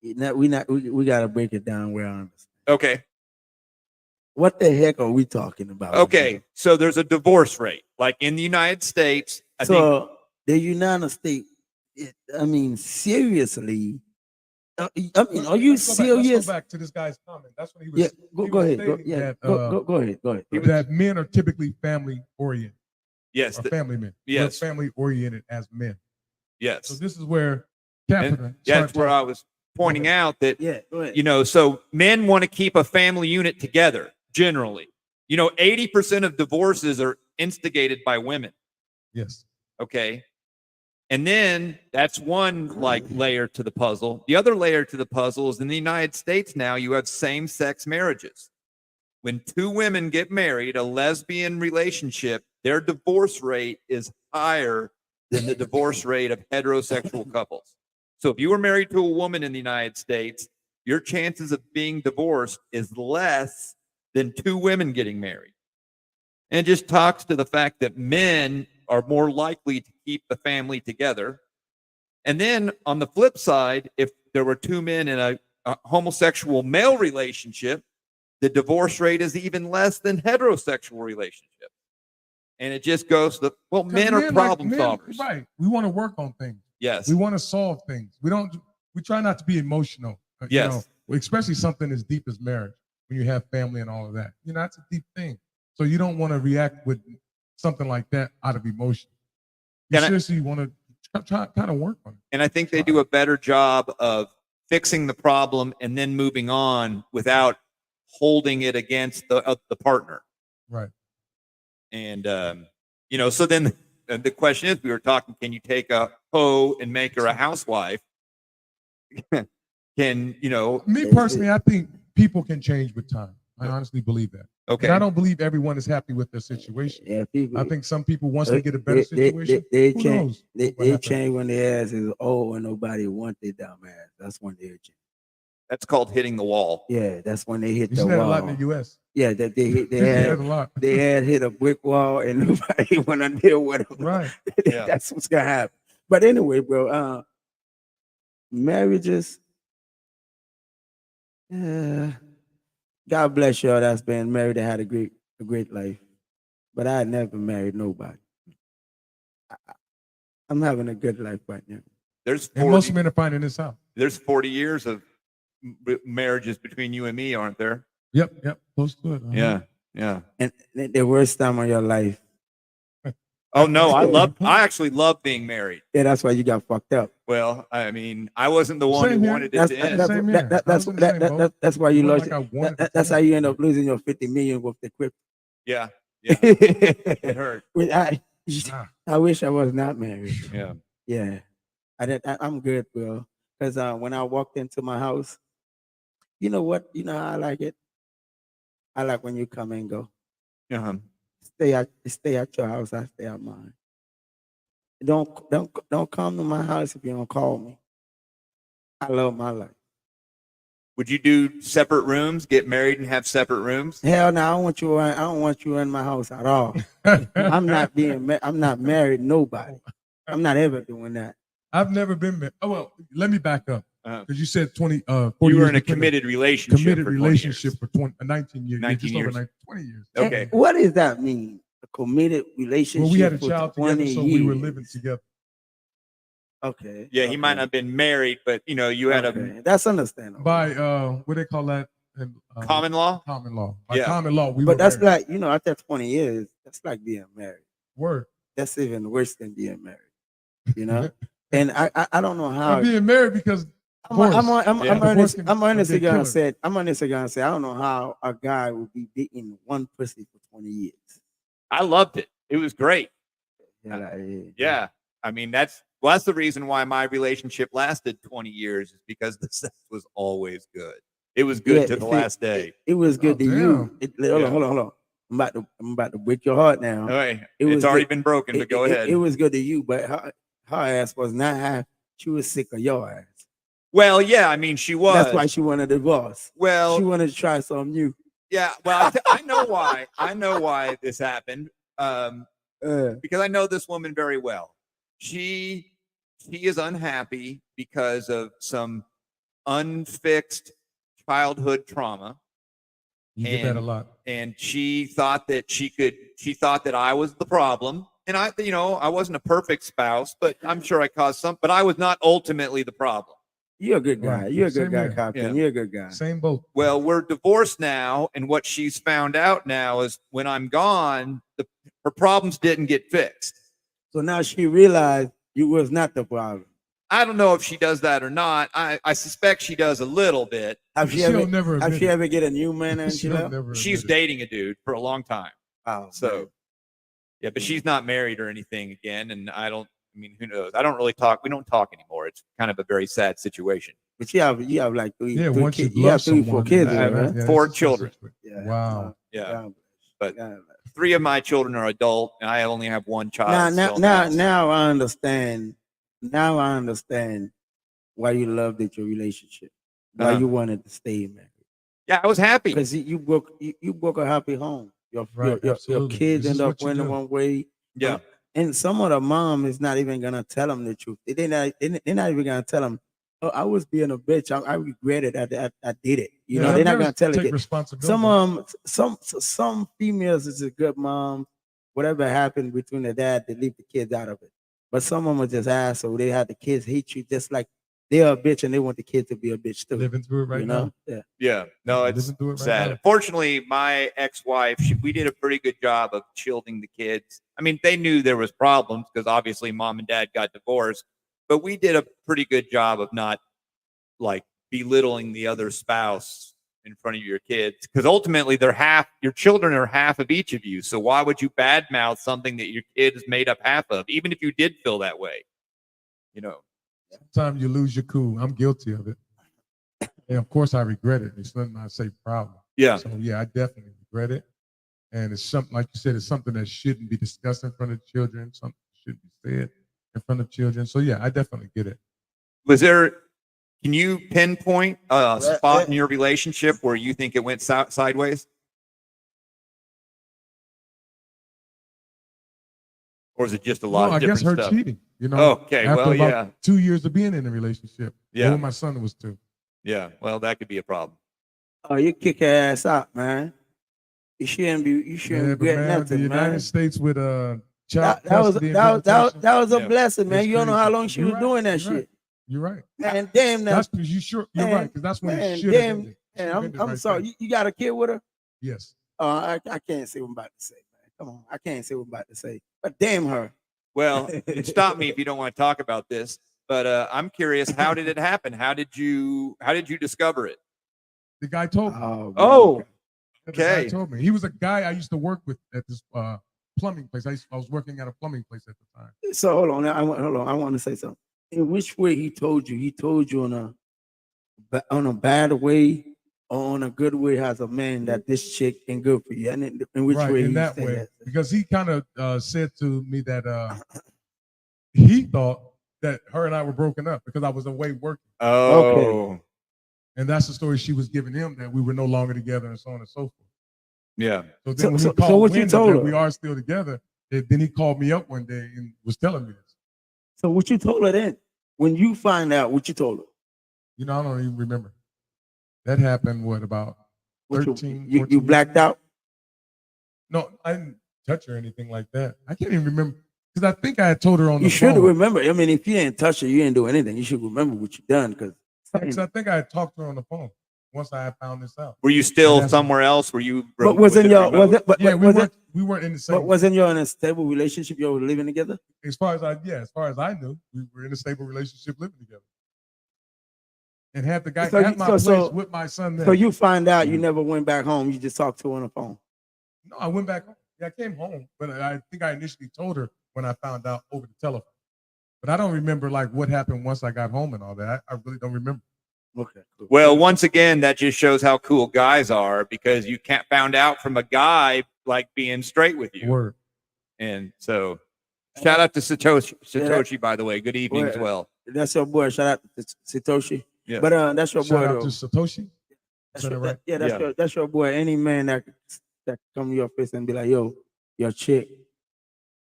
We gotta break it down where I understand. Okay. What the heck are we talking about? Okay. So there's a divorce rate. Like in the United States, I think So the United States, seriously. Are you Let's serious? go back to this guy's comment. That's what he was. Yeah, he go was ahead. Go, stating yeah, that, go ahead. Go ahead. that men are typically family oriented. yes, Or family men. yes. We're family oriented as men. yes. So this is where And Captain. that's where I was pointing out that, Yeah, go ahead. you know, so men want to keep a family unit together generally. You know, 80% of divorces are instigated by women. Yes. Okay. And then that's one like layer to the puzzle. The other layer to the puzzle is in the United States now you have same-sex marriages. When 2 women get married, a lesbian relationship, their divorce rate is higher than the divorce rate of heterosexual couples. So if you were married to a woman in the United States, your chances of being divorced is less than 2 women getting married. And it just talks to the fact that men are more likely to keep the family together. And then on the flip side, if there were 2 men in a homosexual male relationship, the divorce rate is even less than heterosexual relationships. And it just goes to, well, men are problem solvers. Right. We want to work on things. Yes. We want to solve things. We try not to be emotional. Yes. Especially something as deep as marriage, when you have family and all of that. You know, that's a deep thing. So you don't want to react with something like that out of emotion. You seriously want to try kind of work on it. And I think they do a better job of fixing the problem and then moving on without holding it against the partner. Right. And, you know, so then the question is, we were talking, can you take a hoe and make her a housewife? Me personally, I think people can change with time. I honestly believe that. Okay. And I don't believe everyone is happy with their situation. Yeah, people. I think some people, once they get a better situation, they who change. knows They what happens. change when their ass is old and nobody want their dumb ass. That's when they change. That's called hitting the wall. Yeah, that's when they hit You the see that wall. a lot in the U.S. Yeah, that they hit. You see that a lot. They had hit a brick wall and nobody want to deal with them. Right. Yeah. That's what's gonna happen. But anyway, bro, marriages. God bless y'all that's been married and had a great life. But I had never married nobody. I'm having a good life right now. There's And most 40, men are finding this out. there's 40 years of marriages between you and me, aren't there? Yep. Close to it. Uh-huh. Yeah. And the worst time of your life. Oh no, I actually love being married. Yeah, that's why you got fucked up. Well, I mean, I wasn't the one Same who here. wanted it to end. Same here. That's why you Not lost. like I wanted to That's do how it. you end up losing your 50 million with the crypto. Yeah. It hurt. I wish I was not married. Yeah. Yeah, I'm good, bro. Because when I walked into my house, you know what? You know how I like it? I like when you come and go. Uh-huh. Stay at your house, I stay at mine. Don't come to my house if you don't call me. I love my life. Would you do separate rooms, get married and have separate rooms? Hell no, I don't want you in my house at all. I'm not married nobody. I'm not ever doing that. I've never been married. Oh well, let me back up Uh-huh. because you said 40 You were years in a between committed relationship. committed for 20 relationship years. for 19 years. 19 just years. over 20 years. Okay. And what does that mean? A committed relationship. Well, we had a for child 20 together, so we were years. living together. Okay. Yeah, he might not have been married, but you had Okay. That's understandable. By what they call that? a common law. Common law. By Yeah. common law, we But were that's married. like, after 20 years, that's like being married. Word. That's even worse than being married. And I don't know how. I'm being married because I'm Divorce can honestly be a gonna killer. say I don't know how a guy would be dating one pussy for 20 years. I loved it. It was great. Yeah. I mean, that's the reason why my relationship lasted 20 years is because the sex was always good. It was good Yeah, to the see, last day. It was good Oh, to you. damn. Hold on. I'm about to break your heart now. Okay. It It's was already good- been broken, but go ahead. It was good to you, but her ass was not happy. She was sick of your ass. Well, yeah, I mean, she was. That's why she wanted a divorce. Well, She wanted to try something new. yeah. Well, I know why. I know why this happened. Because I know this woman very well. She is unhappy because of some unfixed childhood trauma. You get that a lot. And she thought that she thought that I was the problem. And I wasn't a perfect spouse, but I'm sure I caused some, but I was not ultimately the problem. You're a good guy. Right. You're a good Same guy, here. Captain. Yeah. You're a good guy. Same boat. Well, we're divorced now, and what she's found out now is when I'm gone, her problems didn't get fixed. So now she realized you was not the problem. I don't know if she does that or not. I suspect she does a little bit. Have she She'll ever never have admit she it. ever get a new man and she She'll left? never She's admit it. dating a dude for a long time. Oh, So, man. yeah, but she's not married or anything again. And who knows? I don't really talk. We don't talk anymore. It's kind of a very sad situation. But you have like three Once kids. you You have love 3, 4 someone, kids, I have right? yeah, 4 it's a children. situation. Yeah. Wow. Yeah. God bless. But God bless. 3 of my children are adult, and I only have 1 child. still in the house. Now I understand. Now I understand why you loved it, your relationship. Why Uh-huh. you wanted to stay married. Yeah, I was happy. Because you broke a happy home. Your Absolutely. kids This end is up what you went the do. one way. Yeah. And some of the mom is not even gonna tell them the truth. They're not even gonna tell them, "Oh, I was being a bitch. I regret it. I did it." They're not gonna tell take it. responsibility. Some females is a good mom. Whatever happened between the dad, they leave the kids out of it. But some of them are just assholes. They have the kids hate you just like they're a bitch and they want the kids to be a bitch too. living through it right now. Yeah. Yeah. No, it's Living through it right sad. now. Fortunately, my ex-wife, we did a pretty good job of shielding the kids. I mean, they knew there was problems because obviously mom and dad got divorced, but we did a pretty good job of not like belittling the other spouse in front of your kids because ultimately your children are half of each of you. So why would you badmouth something that your kid is made up half of, even if you did feel that way? Sometimes you lose your cool. I'm guilty of it. And of course I regret it. It's nothing I say proudly. Yeah. So yeah, I definitely regret it. And it's something, like you said, it's something that shouldn't be discussed in front of children, something that should be said in front of children. So yeah, I definitely get it. Can you pinpoint a spot in your relationship where you think it went sideways? Or is it just a lot of I different guess her stuff? cheating, Okay, after well, about yeah. 2 years of being in a relationship. Yeah. When my son was 2. Yeah, well, that could be a problem. Oh, you kick her ass out, man. You shouldn't Yeah, but get man, nothing, the United man. States with child That was custody and that visitation, was a Yeah. blessing, man. it's You don't know how crazy. long she You're was right, doing that you're right. shit. You're right. Man, damn that. That's because you're Man, right, because that's when it Man, should have damn. ended. And Should have ended I'm right sorry. there. You got a kid with her? Yes. I can't say what I'm about to say, man. Come on, I can't say what I'm about to say. But damn her. Well, stop me if you don't want to talk about this, but I'm curious, how did it happen? How did you discover it? The guy told me. Oh, The guy okay. told me. He was a guy I used to work with at this plumbing place. I was working at a plumbing place at the time. So hold on. I want to say something. In which way he told you? He told you on a bad way or on a good way as a man that this chick ain't good for you. And in which Right, way in he that said way, that? because he kind of said to me that he thought that her and I were broken up because I was away working, Oh, and that's the story she was giving him, that we were no longer together and so on and so forth. yeah. So then So- when so- he called so what you wind told that her? we are still together, then he called me up one day and was telling me this. So what you told her then? When you find out, what you told her? You know, I don't even remember. That happened, what, about What 13, you 14 blacked years? out? No, I didn't touch her or anything like that. I can't even remember, because I think I had told her on You the should phone. remember. I mean, if you didn't touch her, you didn't do anything. You should remember what you done because Because I think I had talked to her on the phone once I had found this out. Were you still That's- somewhere else? Were you? But wasn't it y'all was remote? it but Yeah, was we weren't in the same. but wasn't y'all in a stable relationship? Y'all were living together? As far as I knew, we were in a stable relationship living together. And had the guy So at you- my so- place so- with my son there. So you find out you never went back home. You just talked to her on the phone. No, I went back home. Yeah, I came home, but I think I initially told her when I found out over the telephone. But I don't remember like what happened once I got home and all that. I really don't remember. Okay. Cool. Well, once again, that just shows how cool guys are, because you can't found out from a guy like being straight with you. Word. And so, shout out to Satoshi, by the way. Good evening as well. That's your boy. Shout out to Satoshi. Yes. But that's your Shout boy out though. to Satoshi. That's Said it your, right. yeah, that's Yeah. your that's your boy. Any man that come to your face and be like, yo, your chick,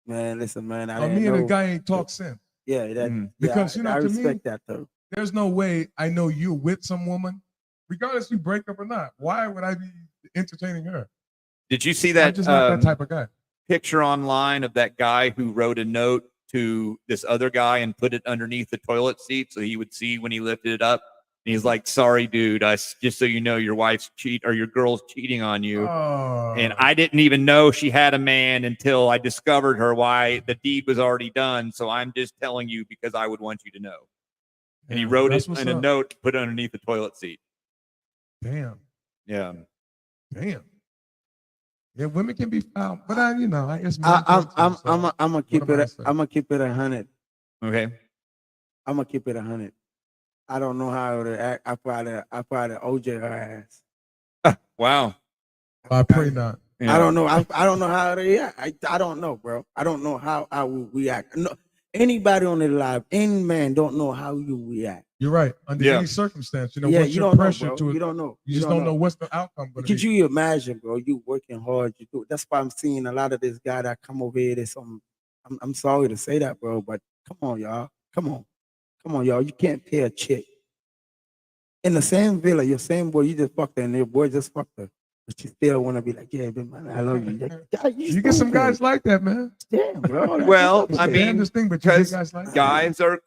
man, listen, man. I didn't Me and know. the guy ain't talked since. Yeah, that Mm. Because, yeah, you know, I to me, respect that though. There's no way I know you're with some woman, regardless if you break up or not. Why would I be entertaining her? Did you see I'm that just not that type of guy. picture online of that guy who wrote a note to this other guy and put it underneath the toilet seat so he would see when he lifted it up? And he's like, "Sorry, dude. Just so you know, your wife's your girl's cheating on you." And I didn't even know she had a man until I discovered her. Why the deed was already done. So I'm just telling you because I would want you to know. And he wrote it in a note, put it underneath the toilet seat. Damn. Yeah. Damn. Yeah, women can be foul, but I guess men I'm can too, so I'm gonna keep what am I it. saying? I'm gonna keep it 100. Okay. I'm gonna keep it 100. I don't know how I would act. I probably OJ her ass. Wow. I pray not. Yeah. I don't know. I don't know how to react. I don't know, bro. I don't know how I would react. No, anybody on the live, any man don't know how you react. You're right. Under Yeah. any circumstance, Yeah, once you you're don't know, pressured bro. to it, You don't know. you just don't know what's the outcome going to Could be. you imagine, bro? You working hard. You do. That's why I'm seeing a lot of this guy that come over here. There's some. I'm sorry to say that, bro, but come on, y'all. Come on, y'all. You can't pay a chick in the same villa. Your same boy. You just fucked her, and your boy just fucked her. But you still want to be like, yeah, man, I love you. God, You get some stupid. guys like that, man. Damn, bro. Well, It's I the mean, damnedest thing, but you get because guys like that. guys are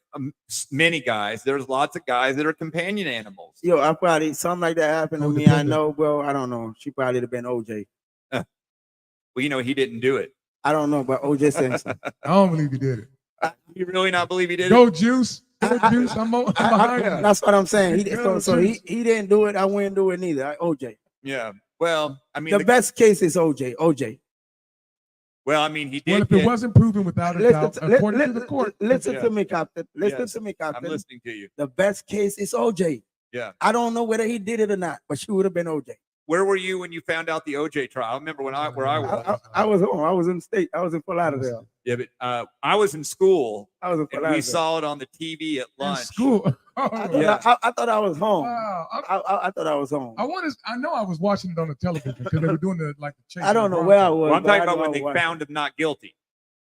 many guys. There's lots of guys that are companion animals. Yo, I probably something like that happened to me. I Codependent. know, bro. I don't know. She probably have been OJ. Well, he didn't do it. I don't know, but OJ Simpson. I don't believe he did it. You really not believe he did it? Go Juice. Go Juice. I'm behind you. That's what I'm saying. He Go so Juice. he didn't do it. I wouldn't do it neither. OJ. Yeah. Well, I mean, The best case is OJ. OJ. well, I mean, he did. Well, if it get- wasn't proven without a doubt, according to the court, Listen Yeah. to me, Captain. Listen Yes. to me, I'm Captain. listening to you. The best case is OJ. Yeah. I don't know whether he did it or not, but she would have been OJ. Where were you when you found out the OJ trial? I remember where I was. I was home. I was in state. I was in Fort Lauderdale. Yeah, but I was in school I was in Fort and Lauderdale. we saw it on the TV at in lunch. school. Yeah. I thought I was home. Wow. I thought I was home. I know I was watching it on the television because they were doing the chase. I don't know where I was. Well, I'm but talking I about know when I they was found him not guilty.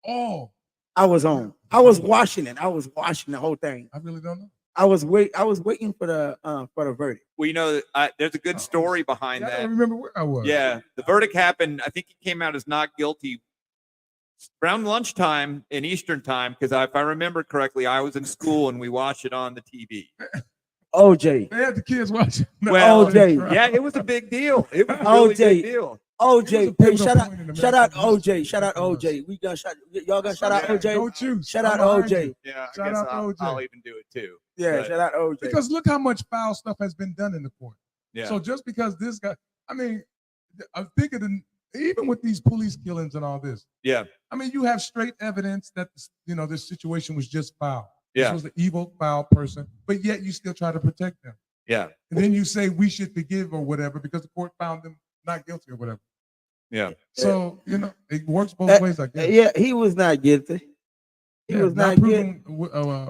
Oh, I was home. I was watching it. I was watching the whole thing. I really don't know. I was waiting for the verdict. Well, there's a good story behind Yeah, I that. don't remember where I was. Yeah, the verdict happened. I think he came out as not guilty around lunchtime in Eastern time, because if I remember correctly, I was in school and we watched it on the TV. OJ. They had the kids watching. Well, OJ. Yeah, it was a big deal. It was a really OJ. big deal. OJ. It was a Hey, pivotal shout out, point in shout out American OJ. history Shout out for us. OJ. We gonna shout. Y'all gonna shout out Yeah. OJ. Go Choose. Shout I'm out behind OJ. you. Yeah, I Shout guess out to OJ. I'll even do it too. Yeah, But- shout out OJ. Because look how much foul stuff has been done in the court. Yeah. So just because this guy, I mean, I'm thinking even with these police killings and all this, Yeah. I mean, you have straight evidence that this situation was just foul. Yeah. This was an evil, foul person, but yet you still try to protect them. Yeah. And then you say we should forgive or whatever because the court found them not guilty or whatever. Yeah. So, it works both ways, I guess. Yeah, he was not guilty. He was not guilty.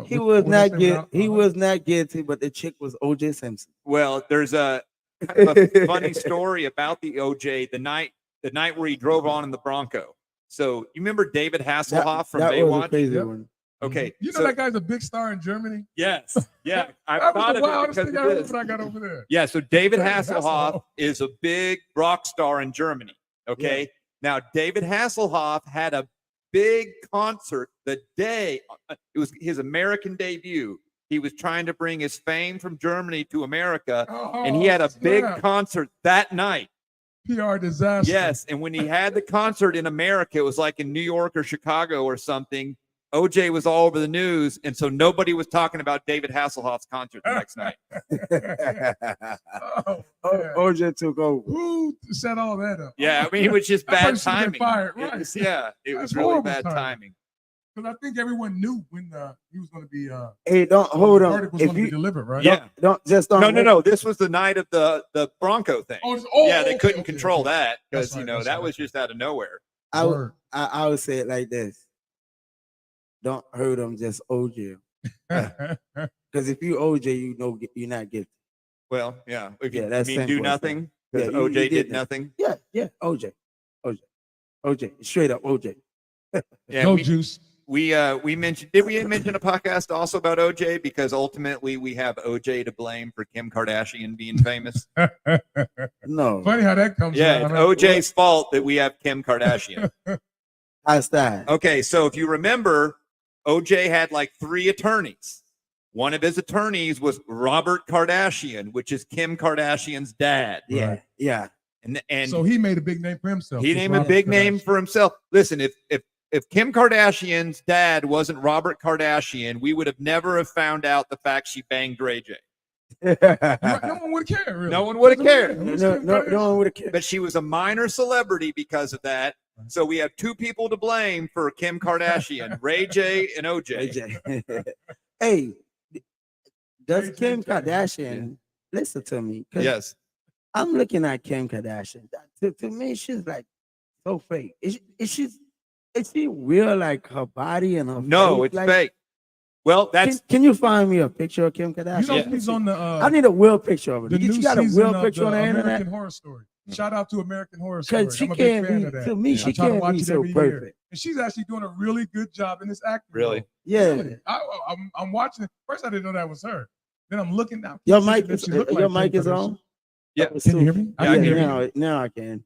He was not guilty. He was not guilty, but the chick was O.J. Simpson. Well, there's a kind of a funny story about the OJ the night where he drove on in the Bronco. So you remember David Hasselhoff from that Baywatch? was a crazy one. Okay. You know that guy's a big star in Germany? Yes. Yeah. I That thought was of the it wildest because thing I of heard this. when I got over there. Yeah. So David David Hasselhoff Hasselhoff. is a big rock star in Germany. Okay. Yeah. Now, David Hasselhoff had a big concert the day it was his American debut. He was trying to bring his fame from Germany to America, and he had a big concert that night. PR disaster. Yes, and when he had the concert in America, it was like in New York or Chicago or something. OJ was all over the news, and so nobody was talking about David Hasselhoff's concert the next night. OJ took over. Who set all that up? Yeah, I mean, it was just That bad person should've been timing. fired, It right. was, yeah, it That's was really horrible bad timing. timing. Because I think everyone knew when he was going to be. Hey, don't hold the on. verdict was If going to be you delivered, right? Yeah. don't No. This was the night of the Bronco thing. Yeah, they okay, couldn't okay, control okay. that because That's right, that that's was right. just out of nowhere. Word. I would say it like this. Don't hurt him, just OJ. Because if you OJ, you know you're not guilty. Well, yeah. If you, Yeah, that's you mean do simple as that. nothing because Yeah, you OJ did did that. nothing. Yeah, OJ, straight up OJ. Yeah, No we, juice. we mentioned. Did we mention a podcast also about OJ? Because ultimately we have OJ to blame for Kim Kardashian being famous. No, Funny how that comes Yeah, around. it's huh? OJ's fault that we have Kim Kardashian. how's that? Okay, so if you remember, OJ had like 3 attorneys. One of his attorneys was Robert Kardashian, which is Kim Kardashian's dad. Yeah, Right. yeah. And So he made a big name for himself. he with named a Robert big name Kardashian. for himself. Listen, if Kim Kardashian's dad wasn't Robert Kardashian, we would have never have found out the fact she banged Ray J. You're right, no one would care. Really. No one would have cared. Who's no, Kim no, Kardashian? no one would have cared. But she was a minor celebrity because of that. So we have 2 people to blame for Kim Kardashian, Ray J and OJ. AJ. Hey, does Ray J Kim too. Kardashian listen to me? 'Cause Yes. I'm looking at Kim Kardashian. To me, she's like so fake. Is she real? Like her body and her No, face? it's Like, fake. Well, that's Can you find me a picture of Kim You Kardashian? know Yeah. she's on the. I need a real picture of her. the You new got a season real of picture on the American internet? Horror Story. Shout out to American Horror Story. Because she I'm a big can't fan be. of that. To me, I she try to can't watch be it so every year. perfect. And she's actually doing a really good job in this acting. Really? role. Yeah. Really. I'm watching it. First, I didn't know that was her. Then I'm looking now. Your mic is on. Yeah. Can you hear me? Yeah, I can hear Yeah, now I can.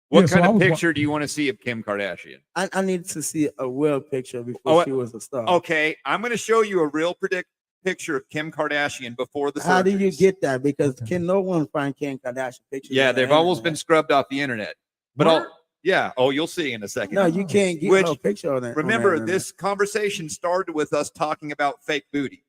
what Yeah, so kind I of was wa- picture do you want to see of Kim Kardashian? I need to see a real picture before Oh, she was a star. Okay, I'm going to show you a real picture of Kim Kardashian before the How do you surgeries. get that? Because Okay. can no one find Kim Kardashian pictures? Yeah, on the they've almost been internet? scrubbed off the internet. But Word? yeah, you'll see in a second. No, you can't get Which- her picture on that. Remember, on that this conversation started with us talking about fake booty.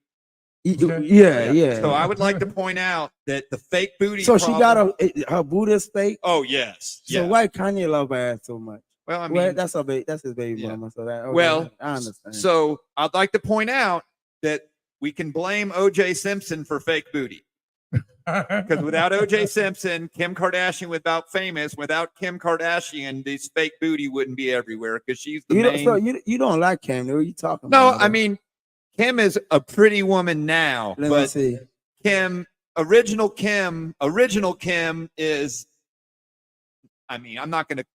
internet. Okay. Yeah. So I would like to point out that the fake booty. So she got problem- her Buddha's fake. Oh yes. So Yeah. why Kanye love her ass so much? Well, I mean, Well, that's his baby yeah. mama. So that Well, I understand. so I'd like to point out that we can blame OJ Simpson for fake booty. Because without OJ Simpson, Kim Kardashian without famous, without Kim Kardashian, this fake booty wouldn't be everywhere because she's the main. you don't like Kim, though? You talking No, about? I mean, Kim is a pretty woman now, Let me but see. original Kim is, I mean, I'm not going to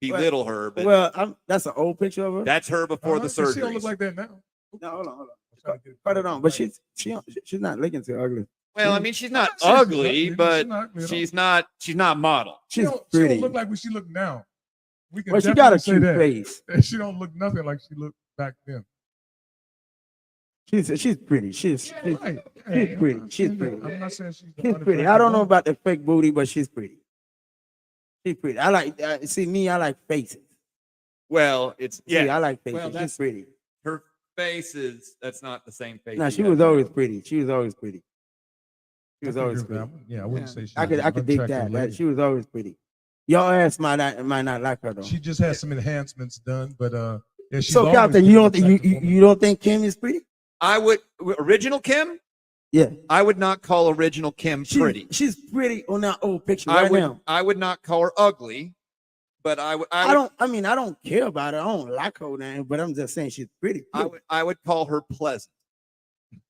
belittle her, but Well, that's an old picture of her. that's her before the She don't surgery. look like that now. No, hold on. I'm trying to get Cut it on. But right. she's not looking too ugly. Well, I mean, she's not I'm not saying ugly, she's but not ugly at all. she's not model. She She's don't pretty. look like what she look now. We can Well, she got a definitely cute say face. that. She don't look nothing like she looked back then. She's pretty. She's Right. she's pretty. She's pretty. I'm not saying she's She's pretty. I don't know about the fake booty, but she's pretty. She's pretty. I like. See me. I like faces. Well, it's See, yeah. I like faces. Well, She's that's- pretty. Her face is that's not the same face. No, you she have was now. always pretty. She was always pretty. She was always pretty. Yeah, I wouldn't say she. I was could an dig unattractive that. lady. She was always pretty. Your ass might not like her though. She just has some enhancements done, but yeah, she's So always Captain, been you an don't think attractive woman. you don't think Kim is pretty? I would original Kim. Yeah, I would not call original Kim pretty. She's pretty on that old picture I right would. now. I would not call her ugly, but I would. I don't. I mean, I don't care about her. I don't like her name, but I'm just saying she's pretty. I would call her pleasant.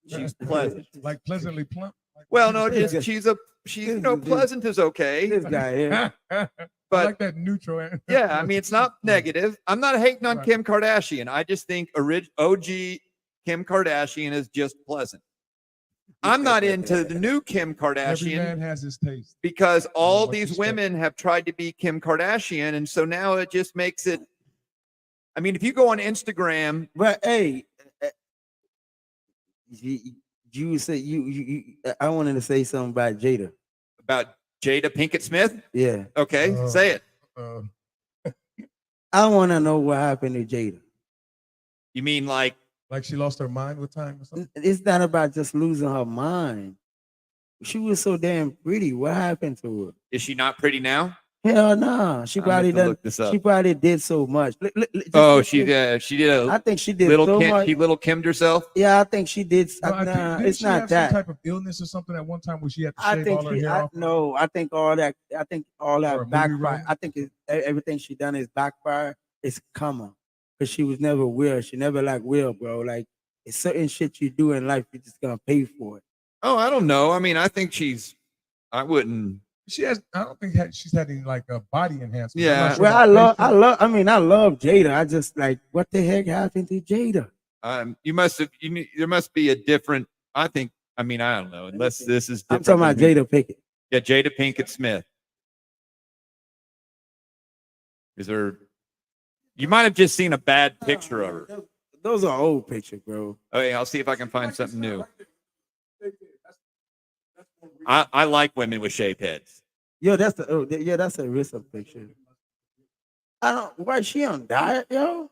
She's pleasant. Like pleasantly plump. Like Well, no, This just guy- she's pleasant is okay. This guy here. I But- like that neutral. Yeah, I mean it's not negative. I'm not hating on Right. Kim Kardashian. I just think OG Kim Kardashian is just pleasant. I'm not into the new Kim Every Kardashian man has his taste. because all what you these said. women have tried to be Kim Kardashian, and so now it just makes it. I mean, if you go on Instagram, But hey, you said I wanted to say something about Jada. about Jada Pinkett Smith, Yeah, okay, Oh. say it. Uh, I want to know what happened to Jada. You mean like like she lost her mind with time or something. It's not about just losing her mind. She was so damn pretty. What happened to her? is she not pretty now? Hell no. She I'm gonna probably have to done. look this up. She probably did so much. Oh, she did I a think she did little so Kim, much. she little Kimmed herself. Yeah, I think she did. No, I think- Nah, didn't it's she not have that. some type of illness or something at one time where she had to I shave think all her she, hair I, off? no, I think all that. I think all Or that a movie backfire. role? I think everything she done is backfire. It's karma because she was never real. She never like real, bro. Like it's certain shit you do in life, you're just gonna pay for it. Oh, I don't know. I mean, I think I wouldn't. She has. I don't think she's had any like body enhancement. I'm Yeah. not sure Well, about facial- I mean, I love Jada. I just like what the heck happened to Jada? You must have. There must be a different. I think. I mean, I don't know. Unless this is. I'm talking about different than me. Jada Pinkett. Yeah, Jada Pinkett Smith. Is there? You might have just seen a bad picture of her. Those are old pictures, bro. Okay, I'll see if I can find something new. I like women with shaved heads. Yo, that's that's a recent picture. I don't. Why she on diet, yo?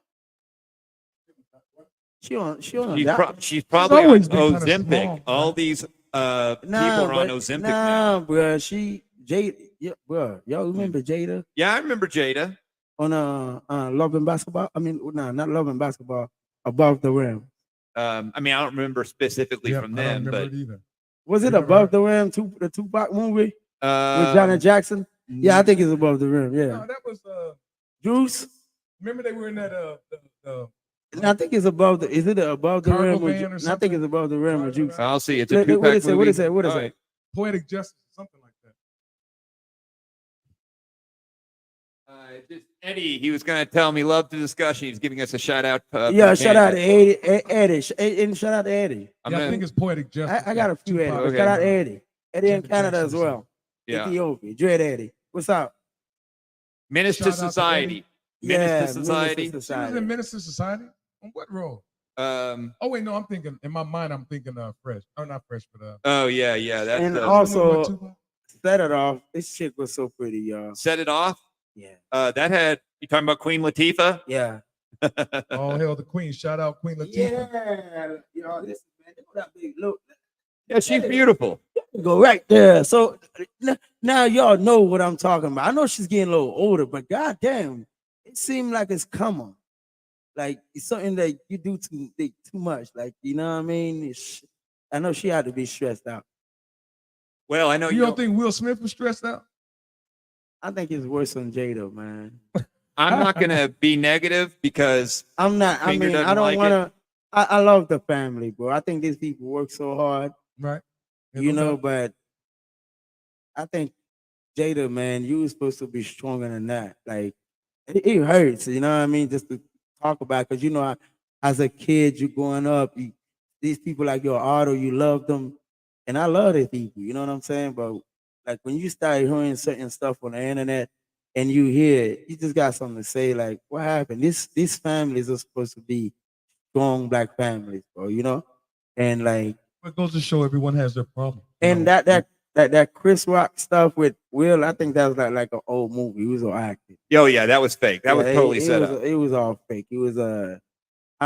She on diet. She's probably on always been kinda Ozempic. small, All right? these people are on Ozempic now. Nah, bro. Jada, yeah, bro. Y'all remember Jada Yeah, I remember Jada. on Love and Basketball? I mean, no, not Love and Basketball. Above the Rim. I mean, I don't remember specifically Yep, from I don't them, remember but it either. Was it Remember Above her? the Rim? The Tupac movie with Janet Jackson? Yeah, I think it's Above the Rim. No, Yeah, that was Juice. remember they were in that the And I think it's above the. Is it Above the Cargo Rim? van or And I think something? it's Above the Rim with Juice. I'll see. It's a What Tupac is it? What movie. is it? What is All it? right. Poetic Justice, something like that. Eddie, he was going to tell me love the discussion. He's giving us a shout out. Yeah, shout out to Eddie, and shout out to Eddie. I'm Yeah, I gonna- think it's Poetic Justice. I got a few Eddie. Tupac. Okay. Shout out to Eddie. Eddie in Janet Canada as Jackson. well. yeah. Ethiopia. Dread Eddie. What's up? Menace to Shout out to Society. Yeah, Menace to Society. She was in Minister Society. On what role? Oh wait, no, I'm thinking in my mind. I'm thinking Fresh. Oh, not Fresh, but Oh yeah, yeah. That's And also also, set it off. This chick was so pretty, y'all. Set It Off. Yeah. That had you talking about Queen Latifah? Yeah. all hail the Queen. Shout out Queen Latifah. Yeah. Y'all, listen, man. Look at that big look. Yeah, she's beautiful. Go right there. So now y'all know what I'm talking about. I know she's getting a little older, but goddamn, it seemed like it's common. Like it's something that you do too much. Like you know what I mean? I know she had to be stressed out. Well, I know You don't think Will Smith was stressed out? I think it's worse on Jada, man. I'm not going to be negative because I'm not. I Finger mean, I doesn't don't like want to. I love the family, bro. I think these people work so hard, Right. Yeah, you no know. doubt. But I think Jada, man, you were supposed to be stronger than that. Like it hurts, you know what I mean? Just to talk about, because you know, as a kid, you growing up, these people like your idol, you love them, and I love these people. You know what I'm saying? But like when you start hearing certain stuff on the internet and you hear it, you just got something to say. Like, what happened? These families are supposed to be strong black families, bro. You know, and like, It goes to show everyone has their problem. and that Chris Rock stuff with Will, I think that was like an old movie. He was all acting. oh yeah, that was fake. That was Yeah, totally set up. It was all fake. It was I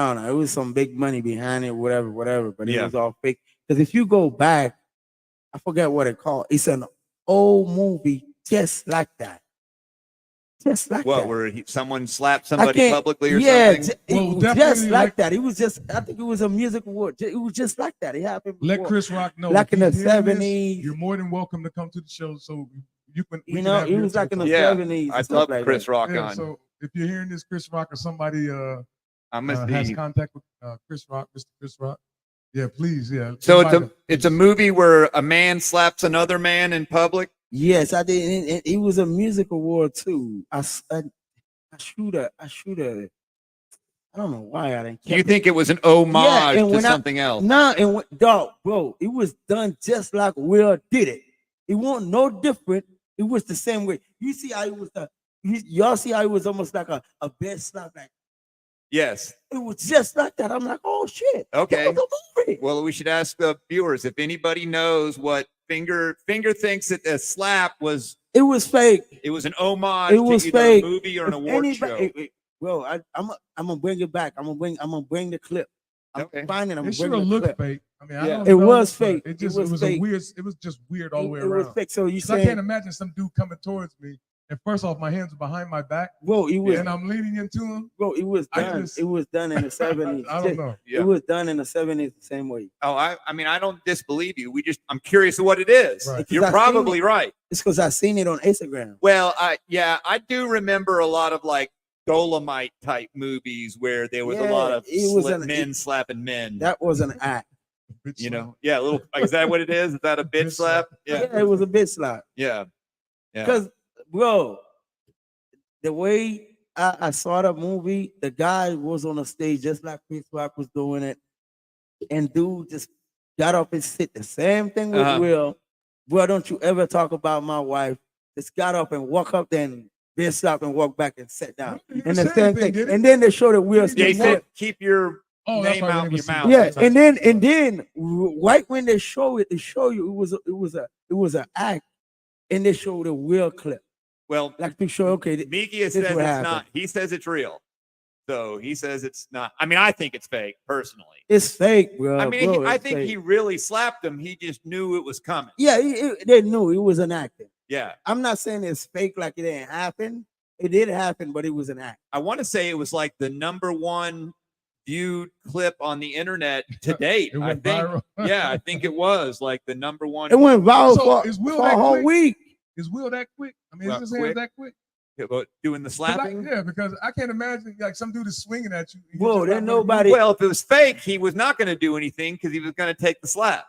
don't know. It was some big money behind it, whatever. But it Yeah. was all fake. Because if you go back, I forget what it called. It's an old movie just like that. just like What? that. Where someone slapped I somebody can't- publicly or yeah, something? it Well, was definitely just like that. It was just, I think it was a music award. It was just like that. It happened Let before. Chris Rock know. Like if in he's the hearing this, 70s. you're more than welcome to come to the show. So you can. we You can know, have it you was to like in the talk. Yeah, 70s. and I'd stuff love like Chris that. Rock Yeah, on. so if you're hearing this, Chris Rock or somebody I'm gonna has see. contact with Chris Rock, Mr. Chris Rock, yeah, please, yeah. So invite him, it's a please. movie where a man slaps another man in public. Yes, I did. And it was a music award too. I shoot a. I don't know why I didn't. Do you think it was an homage and to when something else? Nah, and when, dog, bro, it was done just like Will did it. It wasn't no different. It was the same way. You see how it was y'all see how it was almost like a bed slap, like Yes. it was just like that. I'm like, oh shit. Okay. That was a movie. Well, we should ask the viewers if anybody knows what Finger thinks that the slap was. It was fake. It was an homage It was to either fake. a movie or an If award anybody- show. Bro, I'm gonna bring it back. I'm gonna bring the clip. I'm Okay. finding. I'm It gonna should bring have the looked clip. fake. I mean, Yeah. I don't It know, was but fake. It just It was was fake. a weird. It was just weird all the way It was around. fake. So you 'Cause I saying, can't imagine some dude coming towards me, and first off, my hands are behind my back, bro? It was, and I'm leaning into him. bro. It was I done. just- It was done in the 70s. I don't know. Yeah. It was done in the 70s the same way. Oh, I mean, I don't disbelieve you. I'm curious of what it is. Right. You're Because I've seen probably right. It's because I seen it on Instagram. Well, I do remember a lot of like Dolomite type movies where there was a lot Yeah, of it was men slapping men. That was an act. Bitch You slap. know, yeah, a little. Is that what it is? Is that a bitch Bitch slap? slap. Yeah, Yeah, it was a bit slap. yeah, yeah. Because, bro, the way I saw the movie, the guy was on the stage just like Chris Rock was doing it, and dude just got up and said the same thing with Uh-huh. Will. Bro, don't you ever talk about my wife? Just got up and walk up there and bitch slap and walk back and sit down. He didn't And the say same anything, thing. did he? And then they showed the Will He They Smith. said keep your Oh, that's name right, when out he your was mouth. singing. Yeah, Sometimes. and then right when they show it, they show you it was an act, and they showed a real clip, Well, like to show okay, Miki this says it's what happened. not. He says it's real. So he says it's not. I mean, I think it's fake personally. it's fake, bro. I mean, bro, I it's think fake. he really slapped him. He just knew it was coming. Yeah, they knew it was an acting. Yeah. I'm not saying it's fake, like it didn't happen. It did happen, but it was an act. I want to say it was like the #1 viewed clip on the internet to date. It I went think. viral. Yeah, I think it was like the #1. It went viral So, for, is Will for a that whole quick? week. Is Will that quick? I mean, Well, is his hands quick. that quick? About doing the 'Cause I- slapping. yeah, because I can't imagine like some dude is swinging at you. and you Whoa, just there's not gonna nobody. Well, if it was fake, he was not going to do anything because he was going to take the slap.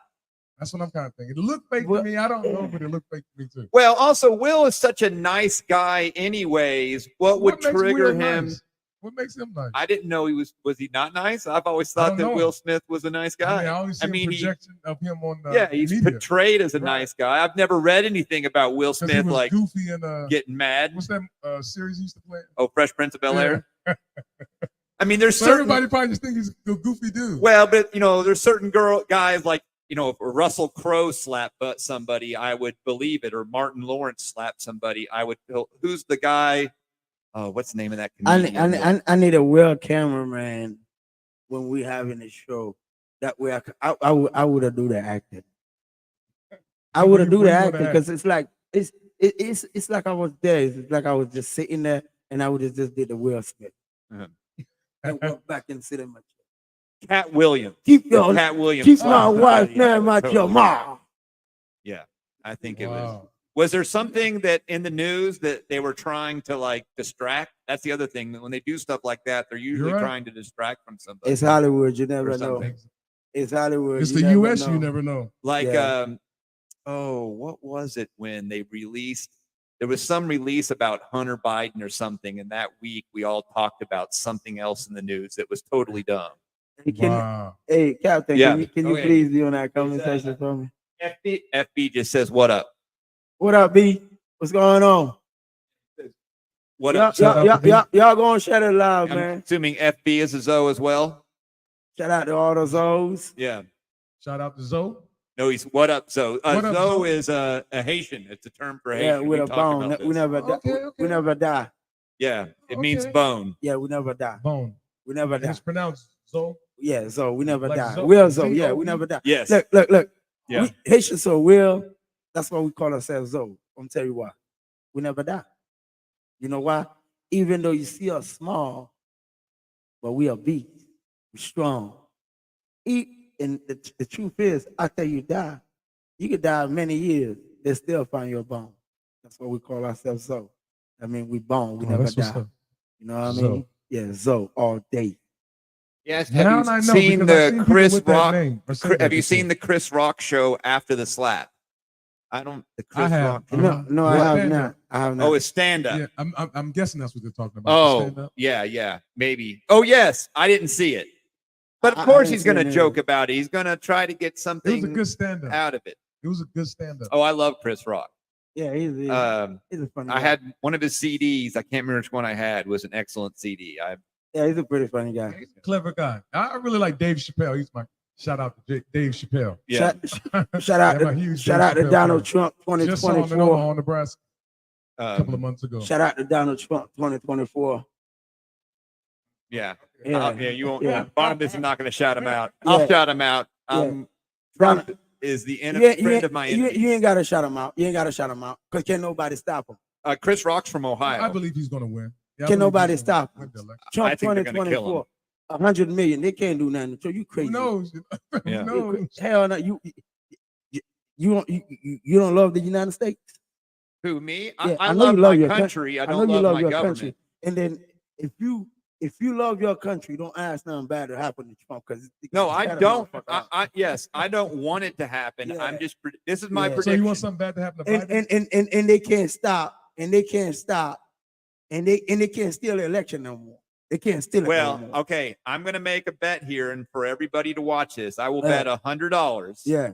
That's what I'm kind of thinking. It looked fake Well, to me. I don't know, but it looked fake to me too. Well, also, Will is such a nice guy, anyways. What would makes trigger Will him? nice? What makes him nice? I didn't know he was he not nice? I've always I thought don't that know. Will Smith was a nice I guy. mean, I always see I mean, a he- projection of him on the Yeah, he's media. portrayed as a Right. nice guy. I've never read anything about Will 'Cause he Smith was like goofy and getting mad. what's that series he used to play? Oh, Fresh Prince of Bel Air. Yeah. I mean, there's So certain everybody probably just think he's a goofy dude. well, but there's certain guys like if Russell Crowe slapped somebody, I would believe it, or Martin Lawrence slapped somebody, I would. Who's the guy? Oh, what's the name of that comedian? I need a real cameraman when we having a show. That way, I would have do the acting. I would have do What the do you wanna acting act? because it's like it's like I was there. It's like I was just sitting there and I would have just did the Will Smith Uh-huh. and walk back and sit in my chair. Cat Williams. Keep your Cat Williams. keep my slapped wife somebody. name out your Totally. mouth. Yeah, I think it was. Wow. Was there something that in the news that they were trying to like distract? That's the other thing. That when they do stuff like that, they're usually right. trying to distract from somebody. It's Hollywood. You or never know. something. It's Hollywood. It's you the never U.S. know. You never know. Like, Yeah. what was it when they released? There was some release about Hunter Biden or something, and that week we all talked about something else in the news that was totally dumb. Hey, Wow. hey, Captain, Yeah. can you Okay. please be on that conversation for me? FB just says, "What up? What up, B? What's going on? What up?" Shout out to B. Y'all going to shut it live, I'm man. assuming FB is a Zoe as well. Shout out to all those O's. Yeah. Shout out to Zoe. No, he's what up, Zoe. What up, Zoe Zoe? is a Haitian. It's a term for Haitian. Yeah, with We a talked bone. about We this. never die. Okay, We never die. Yeah, it means Okay. bone. Yeah, we never die. Bone. We never And die. it's pronounced Zoe. Yeah, so we never Like die. Zoe, Will so yeah, Z-O-E? we never die. Yes. Look. Yeah. We, Haitian so Will. That's why we call ourselves Zoe. I'm tell you why. We never die. You know why? Even though you see us small, but we are big, we're strong. And the truth is, after you die, you could die many years, they still find your bone. That's what we call ourselves Zoe. I mean, we bone, we Oh, never that's what's die. up. You know what I Zoe. mean? Yeah, Zoe all day. Yes. Now Have I you know seen because I've the seen people Chris with that Rock? name or said that Have you before. seen the Chris Rock show after the slap? The I Chris have. Rock. No, I What have stand not. up? I have not. Oh, it's stand up. Yeah, I'm guessing that's what they're talking about. the stand Oh, up. yeah, maybe. Oh, yes, I didn't see it. But I of course didn't he's see it going to neither. joke about it. He's going to try to get It was a something good stand up. out of it. It was a good stand up. Oh, I love Chris Rock. Yeah, he's a funny guy. I had one of his CDs. I can't remember which one I had. Was an excellent CD. Yeah, he's a pretty funny guy. He's a clever guy. I really like Dave Chappelle. He's my shout out to Dave Chappelle. Yeah. Shout out I'm a to huge shout Dave out to Chappelle Donald fan. Trump Just saw him in 2024. Omaha, Nebraska, a couple of months ago. Shout out to Donald Trump 2024. Yeah. Yeah. You won't. Yeah. Barnabas is not going to shout him out. Yeah. I'll shout him out. Yeah. Trump is the friend of my you enemy. ain't gotta shout him out. You ain't gotta shout him out because can't nobody stop him. Chris Rock's from Ohio. I believe he's going to win. Yeah, I Can believe nobody he's gonna stop win him? the election. Trump I think they're gonna kill 2024, 100 million. They can't do nothing. So you crazy? Who knows? Yeah. Who knows? Hell no. You don't love the United States. Who, me? Yeah, I know love you love my your country. I I know don't you love love my your government. country. And then if you love your country, don't ask nothing bad to happen to Trump because No, I don't. Yes, I don't want it to happen. Yeah. I'm just. This is my Yeah. So prediction. you want something bad to happen to Biden? and they can't stop and they can't stop and they can't steal the election no more. They can't steal it no Well, more. okay. I'm going to make a bet here, and for everybody to watch this, I will Yeah. bet $100. Yeah.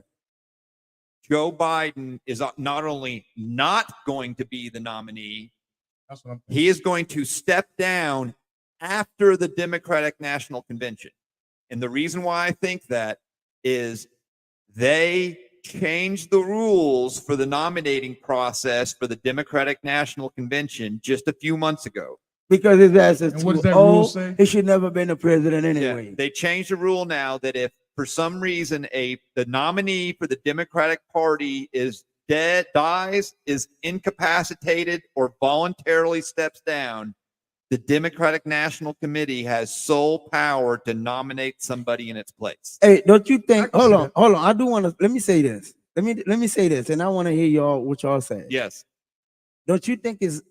Joe Biden is not only not going to be the nominee, That's what I'm thinking. he is going to step down after the Democratic National Convention. And the reason why I think that is they changed the rules for the nominating process for the Democratic National Convention just a few months ago. Because his ass is And what too does that rule old. say? He should never been the president Yeah, anyway. they changed the rule now that if for some reason the nominee for the Democratic Party is dead, dies, is incapacitated, or voluntarily steps down, the Democratic National Committee has sole power to nominate somebody in its place. Hey, don't you think? I can Hold see on, that. hold on. I do want to. Let me say this. Let me say this, and I want to hear y'all what y'all say. Yes. Don't you think it's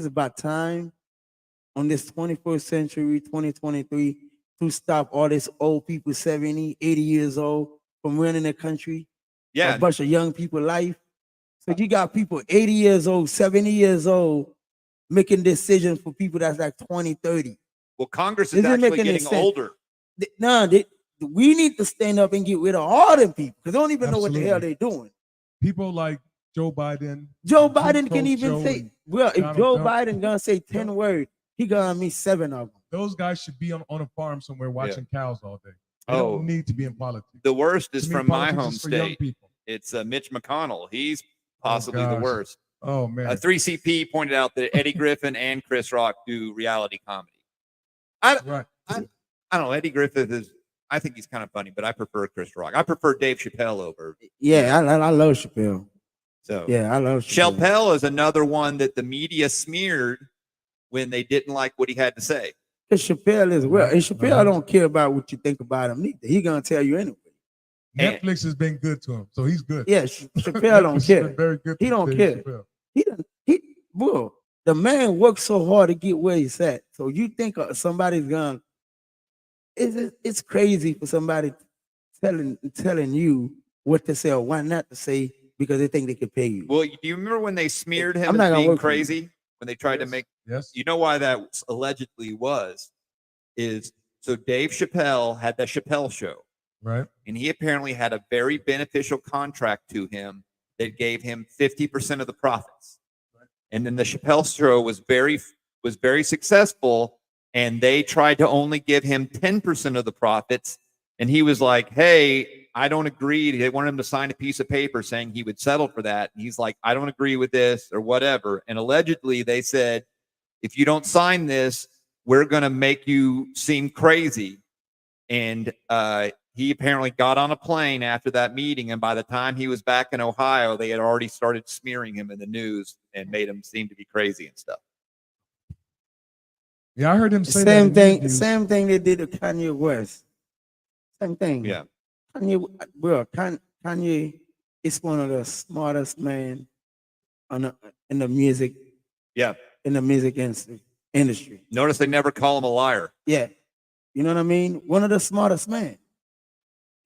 about time on this 21st century, 2023, to stop all this old people 70, 80 years old from running the country? Yeah. A bunch of young people life. So you got people 80 years old, 70 years old making decisions for people that's like 20, 30. Well, Congress is Is it actually making any getting sense? older. We need to stand up and get rid of all them people because they don't even know what the hell Absolutely. they're doing. People like Joe Biden. Joe Jim Biden can Crow even Joe say, and well, if Donald Joe Trump. Biden gonna say 10 words, he gonna mean 7 of them. Those guys should be on a farm somewhere watching cows all day. They Oh. don't need to be in politics. The worst is To me, from my politics home is for young state. people. It's Mitch McConnell. He's possibly the gosh. worst. Oh man. 3CP pointed out that Eddie Griffin and Chris Rock do reality comedy. I Right. don't know. Eddie Griffin is. I think he's kind of funny, but I prefer Chris Rock. I prefer Dave Chappelle over. Yeah, I love Chappelle. So Yeah, I love Chappelle. Chappelle is another one that the media smeared when they didn't like what he had to say. Because Chappelle is well, and Chappelle Uh-huh. don't care about what you think about him neither. He gonna tell you anyway. Netflix has been good to him, so he's good. Yeah, Chappelle don't Netflix has care. been very good. He to don't Dave care. Chappelle. Bro, the man works so hard to get where he's at. So you think somebody's gonna? It's crazy for somebody telling you what to say or what not to say because they think they can pay you. Well, do you remember when they smeared I'm him not as gonna being work for you. crazy? When they tried to Yes. make, Yes. you know why that allegedly was, is so Dave Chappelle had the Chappelle Show, Right. and he apparently had a very beneficial contract to him that gave him 50% of the profits. And then the Chappelle Show was very successful, and they tried to only give him 10% of the profits. And he was like, "Hey, I don't agree." They wanted him to sign a piece of paper saying he would settle for that. And he's like, "I don't agree with this," or whatever. And allegedly, they said, "If you don't sign this, we're going to make you seem crazy." And he apparently got on a plane after that meeting, and by the time he was back in Ohio, they had already started smearing him in the news and made him seem to be crazy and stuff. Yeah, I heard him say that Same in thing. interviews. Same thing they did to Kanye West. Same thing. Yeah. Kanye is one of the smartest men on the, in the music Yeah. industry. Notice they never call him a liar. Yeah, you know what I mean. One of the smartest men.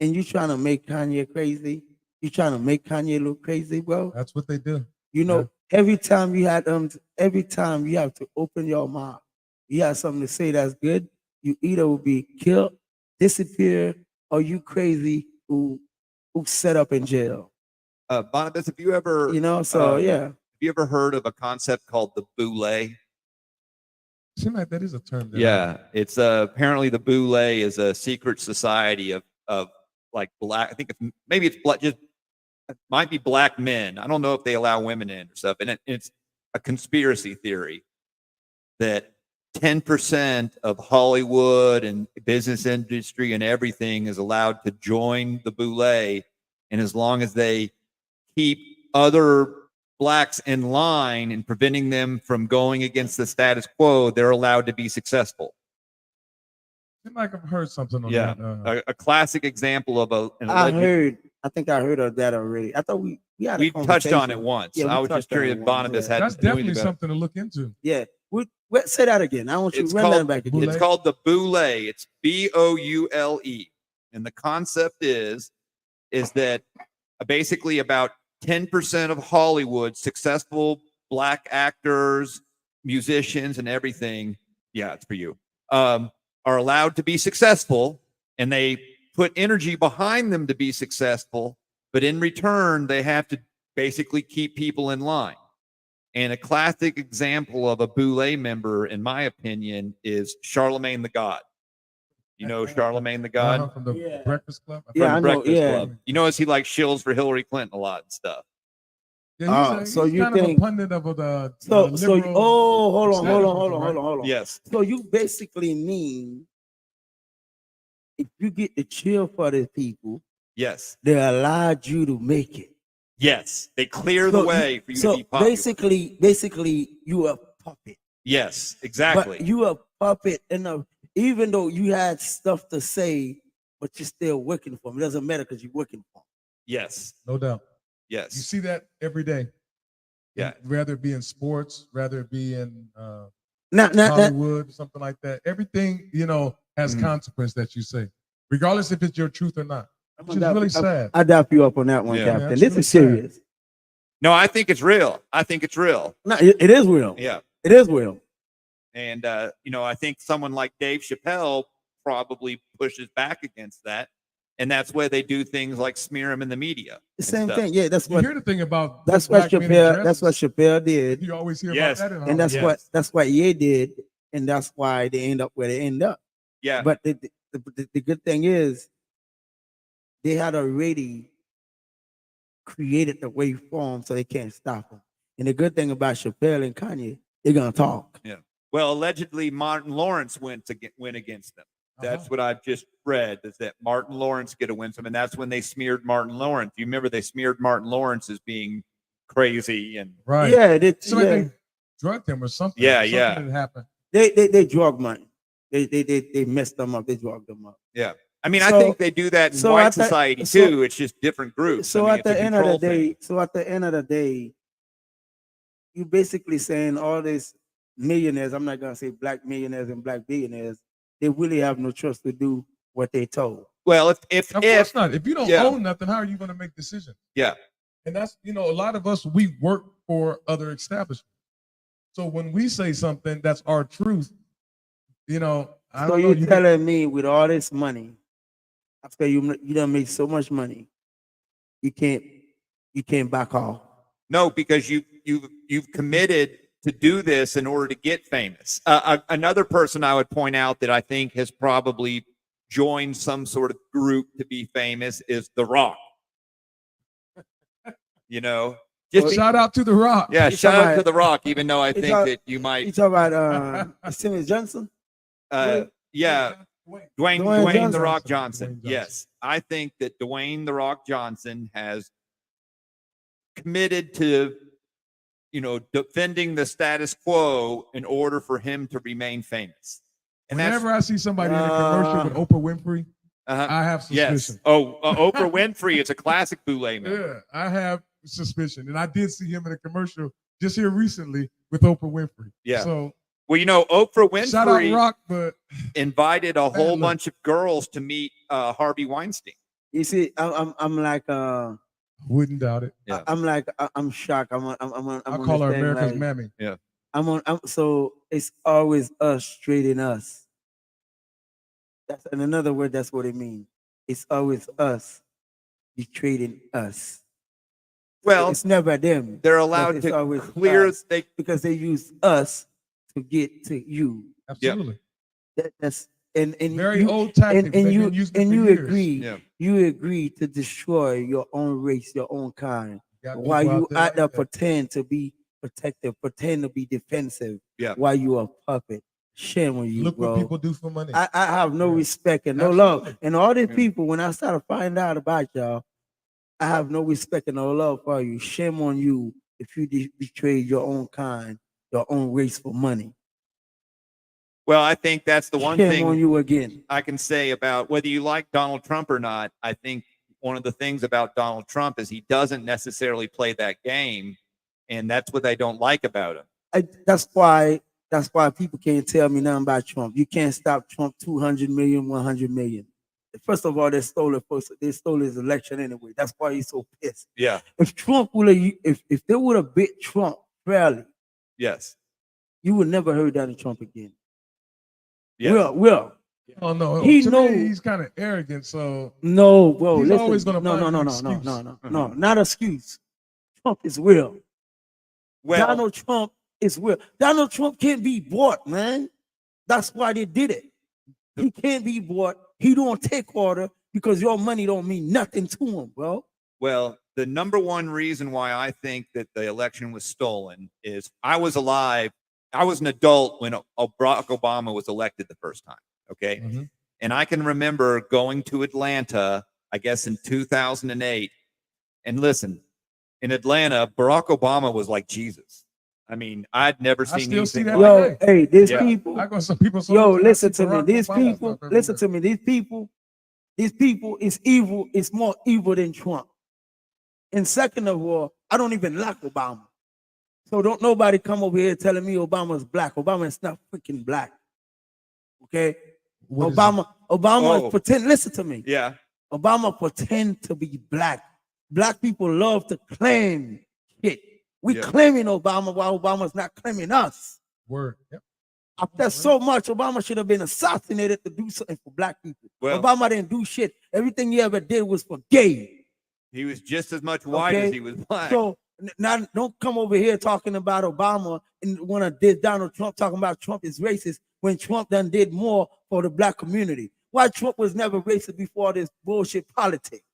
And you trying to make Kanye crazy? You trying to make Kanye look crazy, bro? That's what they do. You know, every time you have to open your mouth, you have something to say that's good. You either will be killed, disappear, or you crazy who set up in jail. Barnabas, have you ever, You know, so yeah. have you ever heard of a concept called the boule? Seems like that is a term. Yeah, it's apparently the boule is a secret society of like black. I think maybe it's black, just it might be black men. I don't know if they allow women in or stuff. And it's a conspiracy theory that 10% of Hollywood and business industry and everything is allowed to join the boule, and as long as they keep other blacks in line and preventing them from going against the status quo, they're allowed to be successul. Seems like I've heard something on Yeah, that. a classic example of I think I heard of that already. I thought we had a we touched on it conversation. once. Yeah, we I was just touched on curious it if once, Barnabas yeah. had That's knew anything definitely about it. something to look into. Yeah. Say that again. I want you It's to run that called, back again. it's called the boule. It's BOULE. And the concept is that basically about 10% of Hollywood, successful black actors, musicians, and everything, yeah, it's for you, are allowed to be successful, and they put energy behind them to be successful, but in return, they have to basically keep people in line. And a classic example of a boule member, in my opinion, is Charlemagne the God. You know Charlemagne the God? From the Yeah. Breakfast Club. From Yeah, the I know, Breakfast yeah. Club. You notice he like shills for Hillary Clinton a lot and stuff. Yeah, he's So you kind of think- a pundit of the So liberal. hold on. establishment, right? Yes. So you basically mean if you get to chill for the people, Yes. they allowed you to make it. Yes. They clear the way for you to be popular. Basically, you a puppet. Yes, exactly. But you a puppet, and even though you had stuff to say, but you're still working for them. It doesn't matter because you're working for them. Yes. No doubt. Yes. You see that every day. Yeah. Rather it be in sports, rather it be in Not Hollywood, something like that. Everything, has Mhm. consequence that you say, regardless if it's your truth or not. Which is really sad. I dap you up on that one, Yeah. Captain. Yeah, that's This really is serious. No, I think it's real. I think it's real. No, it is real. Yeah. It is real. And I think someone like Dave Chappelle probably pushes back against that. And that's why they do things like smear him in the media. The and same stuff. thing. Yeah, that's You what hear the thing about that's black what men in Chappelle. That's what dresses. Chappelle did, You always hear Yes. about that in and that's Hollywood. what Ye did, and that's why they end up where they end up. Yeah. But the good thing is, they had already created the way for them, so they can't stop them. And the good thing about Chappelle and Kanye, they're gonna talk. Well, allegedly Martin Lawrence went against them. That's what I've just read, is that Martin Lawrence get a win some, and that's when they smeared Martin Lawrence. You remember they smeared Martin Lawrence as being crazy and Right. Yeah, So like they drugged him or something. Yeah, Something yeah. that happened. they drug money. They messed them up. They drugged them up. yeah. I mean, I So- think they do that in so white at the- society so- too. It's just different groups. So I mean, at the it's a end of the control thing. day, you basically saying all these millionaires. I'm not gonna say black millionaires and black billionaires. They really have no trust to do what they told. Well, if Of course not. If you don't Yeah. own nothing, how are you going to make decisions? yeah, And that's, a lot of us, we work for other establishments. So when we say something that's our truth, I So don't know. you telling me with all this money, after you done made so much money, you can't back off. no, because you've committed to do this in order to get famous. Another person I would point out that I think has probably joined some sort of group to be famous is The Rock. Shout out to The Rock. Yeah, You shout talking out to about- The Rock, even though I you think talk- that you You might, talk about Simmons Johnson? yeah, Wait. Dwayne Dwayne The Rock Johnson. Johnson. Dwayne Johnson. Yes, I think that Dwayne The Rock Johnson has committed to defending the status quo in order for him to remain famous. And Whenever I see somebody in a commercial with Oprah Winfrey, I have suspicion. Yes. Oh, Oprah Winfrey is a classic Boulay man. Yeah, I have suspicion. And I did see him in a commercial just here recently with Oprah Winfrey. Yeah. So, well, Oprah shout out Winfrey Rock, but invited a whole look. bunch of girls to meet Harvey Weinstein. You see, I'm like wouldn't doubt it. Yeah. I'm shocked. I'm I call her America's mammy. Yeah. So it's always us trading us. That's in another word. That's what it means. It's always us trading us. Well, it's never them. They're allowed to clear us because they use us to get to you. Absolutely. That's and very old tactic. And you agree. Yeah. You agree to destroy your own race, your own kind, while you out there pretend to be protective, pretend to be defensive. Yeah. While you are a puppet. Shame on you, Look bro. what people do for money. I have no respect and no love. And all these people, when I started finding out about y'all, I have no respect and no love for you. Shame on you if you betrayed your own kind, your own race for money. Well, I think that's the one Shame thing on you again. I can say about whether you like Donald Trump or not. I think one of the things about Donald Trump is he doesn't necessarily play that game, and that's what I don't like about him. That's why people can't tell me nothing about Trump. You can't stop Trump 200 million, 100 million. First of all, they stole his election anyway. That's why he's so pissed. Yeah. If Trump if they would have beat Trump fairly, yes, you would never heard Donald Trump again. Yeah. Well. Oh no, he to knows me, he's kind of arrogant. So no, bro. He's listen, always gonna no, not excuse. Trump is real. Well, Donald Trump is real. Donald Trump can't be bought, man. That's why they did it. He can't be bought. He don't take order because your money don't mean nothing to him, bro. Well, the number one reason why I think that the election was stolen is I was alive. I was an adult when Barack Obama was elected the first time. Okay. Mm-hmm. And I can remember going to Atlanta, I guess in 2008. And listen, in Atlanta, Barack Obama was like Jesus. I mean, I'd never seen anything like yo, hey, these people. I got some people. Yo, listen to me. These people, listen to me. These people is evil. It's more evil than Trump. And second of all, I don't even like Obama. So don't nobody come over here telling me Obama's black. Obama is not freaking black. Okay? Obama is pretend. Listen to me. Yeah. Obama pretend to be black. Black people love to claim shit. We claiming Obama while Obama's not claiming us. Word. Yep. After so much, Obama should have been assassinated to do something for black people. Well, Obama didn't do shit. Everything he ever did was for gay. He was just as much white as he was black. So now don't come over here talking about Obama and want to diss Donald Trump, talking about Trump is racist when Trump done did more for the black community. Why Trump was never racist before this bullshit politics?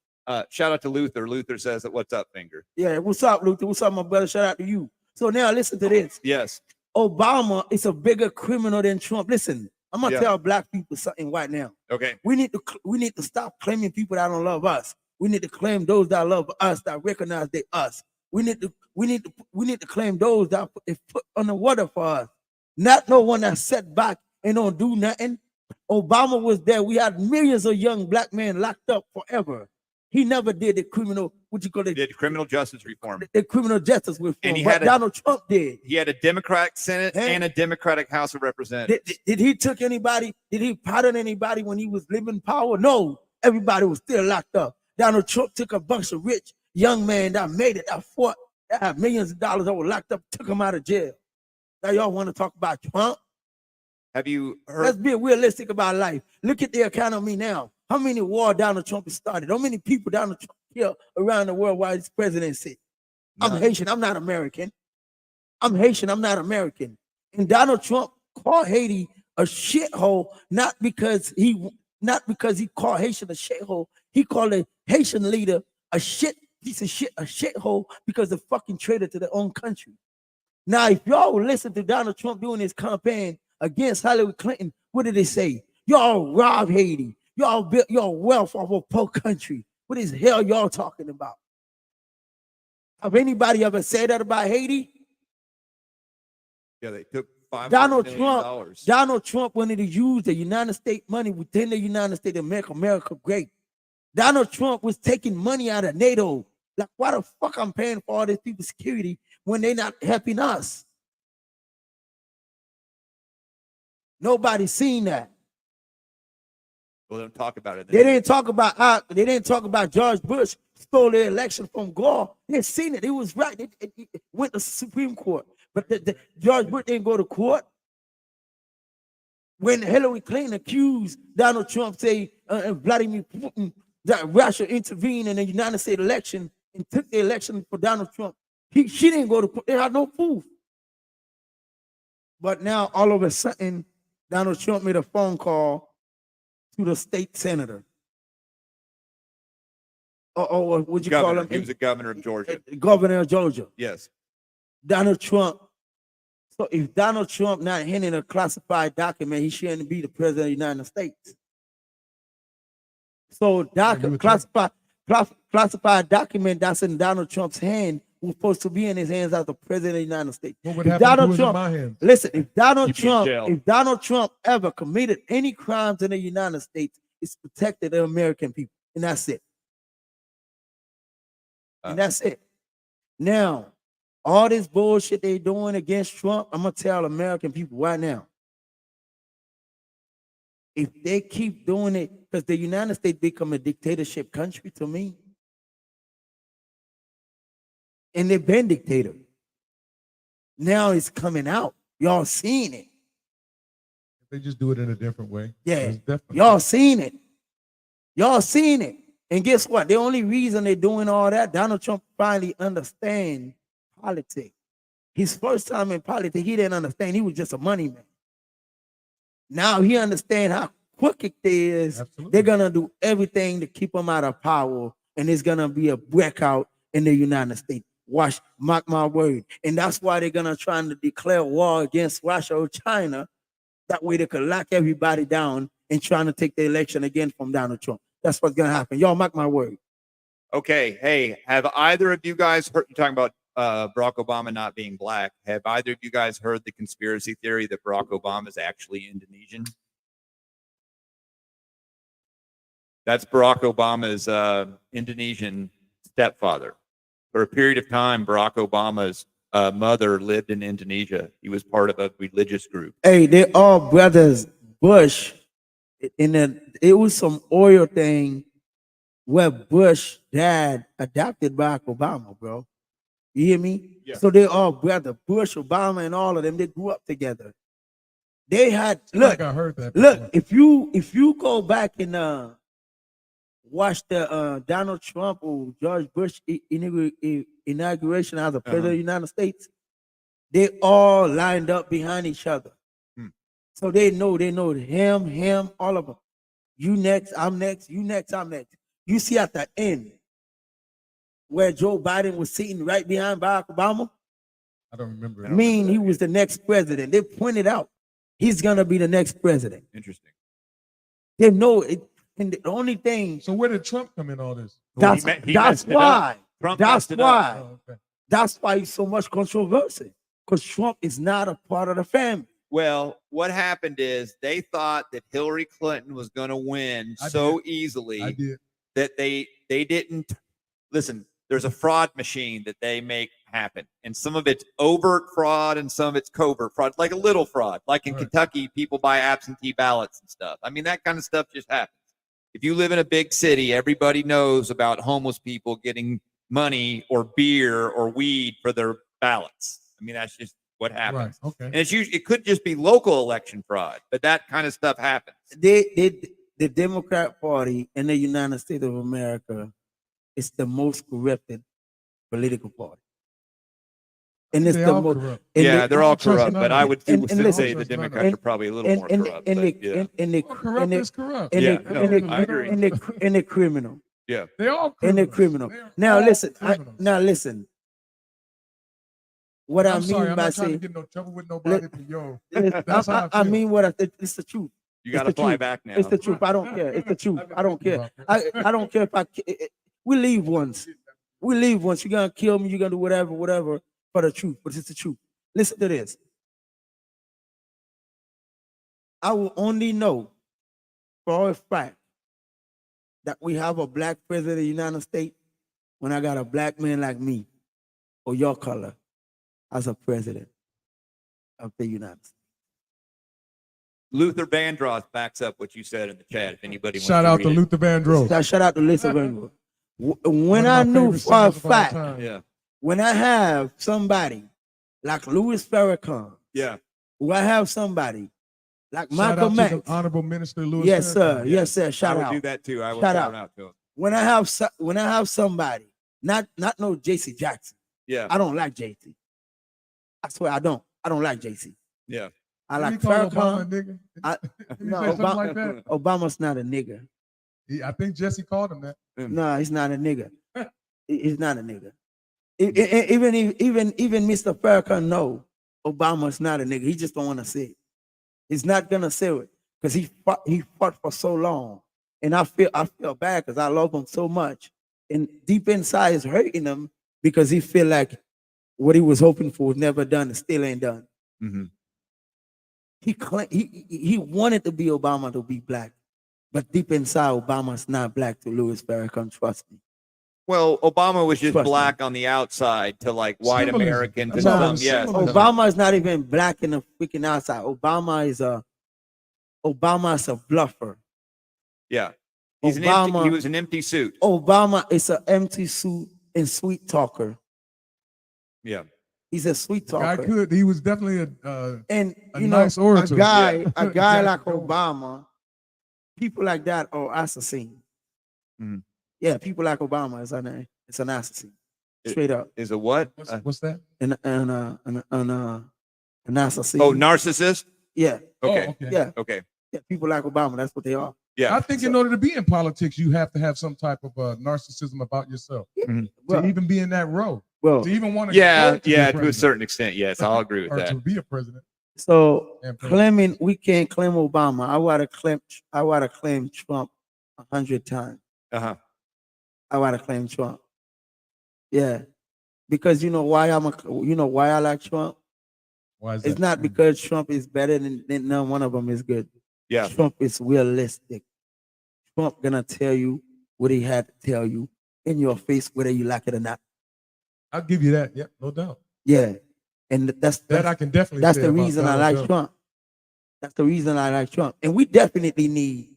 Shout out to Luther. Luther says that, what's up, finger? Yeah, what's up, Luther? What's up, my brother? Shout out to you. So now listen to this. Yes. Obama is a bigger criminal than Trump. Listen, I'm gonna tell black people something right now. Okay. We need to stop claiming people that don't love us. We need to claim those that love us, that recognize they us. We need to claim those that put on the water for us. Not no one that sat back and don't do nothing. Obama was there. We had millions of young black men locked up forever. He never did the criminal, Did criminal justice reform. The criminal justice reform. And Donald Trump did. He had a Democratic Senate and a Democratic House of Representatives. Did he took anybody? Did he pardon anybody when he was living power? No. Everybody was still locked up. Donald Trump took a bunch of rich young men that made it, that fought, that had millions of dollars that were locked up, took them out of jail. Now y'all want to talk about Trump? Have you heard? Let's be realistic about life. Look at the economy now. How many wars Donald Trump has started? How many people Donald Trump killed around the world while his presidency? I'm Haitian. I'm not American. I'm Haitian. I'm not American. And Donald Trump called Haiti a shithole, not because he called Haitian a shithole. He called a Haitian leader a piece of shit, a shithole because they're fucking traitor to their own country. Now, if y'all listen to Donald Trump doing his campaign against Hillary Clinton, what did they say? Y'all robbed Haiti. Y'all built your wealth off a poor country. What is hell y'all talking about? Have anybody ever said that about Haiti? Yeah, they took $500 Donald million Trump, dollars. Donald Trump wanted to use the United States money within the United States to make America great. Donald Trump was taking money out of NATO. Like, why the fuck I'm paying for all these people's security when they're not helping us? Nobody's seen that. Well, don't talk about it. They didn't talk about George Bush stole the election from Gore. They seen it. It was right. It went to Supreme Court. But George Bush didn't go to court. When Hillary Clinton accused Donald Trump, say Vladimir Putin, that Russia intervened in the United States election and took the election for Donald Trump, she didn't go to court. They had no proof. But now all of a sudden, Donald Trump made a phone call to the state senator. Or would you call him? He was the governor of Georgia. Governor of Georgia. Yes. Donald Trump. So if Donald Trump not handing a classified document, he shouldn't be the president of the United States. So classified document that's in Donald Trump's hand was supposed to be in his hands as the president of the United States. What would happen if it was in my hands? Listen, if Donald You'd be Trump ever committed any crimes in the United States, it's protected the American people, and that's it. And that's it. Now, all this bullshit they doing against Trump, I'm gonna tell American people right now. If they keep doing it, because the United States become a dictatorship country to me, and they've been dictator. Now it's coming out. Y'all seen it. They just do it in a different way. Yeah, definitely. y'all seen it. Y'all seen it. And guess what? The only reason they're doing all that, Donald Trump finally understand politics. His first time in politics, he didn't understand. He was just a money man. Now he understands how crooked they is. Absolutely. They're gonna do everything to keep him out of power, and it's gonna be a breakout in the United States. Mark my word. And that's why they're gonna try to declare war against Russia or China. That way they could lock everybody down and trying to take the election again from Donald Trump. That's what's gonna happen. Y'all mark my word. Okay. Hey, have either of you guys heard, you're talking about Barack Obama not being black? Have either of you guys heard the conspiracy theory that Barack Obama is actually Indonesian? That's Barack Obama's Indonesian stepfather. For a period of time, Barack Obama's mother lived in Indonesia. He was part of a religious group. Hey, they're all brothers. Bush, it was some oil thing where Bush dad adopted Barack Obama, bro. You hear me? Yeah. So they all brother. Bush, Obama, and all of them, they grew up together. They had Like I heard that look, before. if you go back and watch the Donald Trump or George Bush inauguration as a president of the United States, they all lined up behind each other. So they know him, all of them. You next, I'm next, you next, I'm next. You see at the end where Joe Biden was sitting right behind Barack Obama? I don't remember. He was the next president. They pointed out he's gonna be the next president. Interesting. They know it, and the only thing. So where did Trump come in all this? That's why. That's why. Oh, okay. That's why it's so much controversy. Because Trump is not a part of the family. Well, what happened is they thought that Hillary Clinton was going to win easily that they didn't. Listen, there's a fraud machine that they make happen. And some of it's overt fraud and some of it's covert fraud, like a little fraud. Like in Kentucky, people buy absentee ballots and stuff. I mean, that kind of stuff just happens. If you live in a big city, everybody knows about homeless people getting money or beer or weed for their ballots. I mean, that's just what happens. Right. Okay. And it's usually, it could just be local election fraud, but that kind of stuff happens. The Democrat Party in the United States of America is the most corrupted political party. And it's They the all most. corrupt. Yeah, they're all trust corrupt, none but of I them. would And still say listen, the Democrats are probably a little more corrupt. Corrupt is corrupt. I agree. And the criminal. Yeah. They all And the criminals. criminal. They are Now all listen. criminals. What I'm I sorry, mean I'm by not trying to saying, get no trouble with nobody, but yo, that's how I feel. mean what it's the truth. You got to It's the fly truth. back now. It's the truth. I don't care. It's the truth. I don't care. I don't care if we leave once. We leave once. You're gonna kill me. You're gonna do whatever for the truth. But it's the truth. Listen to this. I will only know for a fact that we have a black president of the United States when I got a black man like me or your color as a president of the United States. Luther Vandross backs up what you said in the chat. If anybody wants Shout to out read to it. Luther Vandross. Shout out to Lisa Vanderbilt. When One I of my knew favorite for a singers of all fact, time. Yeah, when I have somebody like Louis Farrakhan, yeah. when I have somebody like Shout Malcolm out to X, the Honorable Minister Louis yes sir, Farrakhan. yes sir, I shout would out. do that too. I would Shout shout out. out to him. When I have somebody, not no JC Jackson. Yeah, I don't like JC. I swear I don't like JC. yeah. I Didn't like he call Obama a Farrakhan. nigga? I- Didn't he no, say something like that? Obama's not a nigger. I think Jesse called him that. No, he's not a nigger. He's not a nigger. Even Mr. Farrakhan know Obama's not a nigga. He just don't want to say it. He's not gonna say it because he fought for so long, and I feel bad because I love him so much, and deep inside is hurting him because he feel like what he was hoping for was never done and still ain't done. Mm-hmm. He wanted to be Obama to be black, but deep inside Obama's not black to Louis Farrakhan. Trust me. Well, Obama was just Trust me. black on the outside to like white Symbolism. Americans and That's all some. it's Yes, symbolism. Obama is not even black in the freaking outside. Obama is a bluffer. yeah. He's he was an empty suit. Obama is an empty suit and sweet talker. Yeah. He's a sweet Guy talker. he was definitely And a you know, nice orator. a guy Yeah. like Obama, people like that are assassin. Mhm. Yeah, people like Obama is an assassin. Straight up. Is a what? What's that? An assassin. Oh, narcissist. Yeah. Okay. Oh, okay. Yeah. Okay. Yeah. People like Obama, that's what they are. Yeah. I think in order to be in politics, you have to have some type of narcissism about yourself Well, to even be in that role, well, to even want to. Yeah. be Yeah. To a president, certain extent, yes, I'll agree with or that. to be a president. so And president. claiming we can't claim Obama. I want to claim Trump 100 times. Uh huh. I want to claim Trump. Yeah, because you know why I like Trump. Why is that? It's not because Trump is better than none one of them is good. Yeah. Trump is realistic. Trump gonna tell you what he had to tell you in your face, whether you like it or not. I'll give you that. Yep, no doubt. Yeah, and that's That I can definitely. that's say the about reason I Donald like Trump. Trump. That's the reason I like Trump. And we definitely need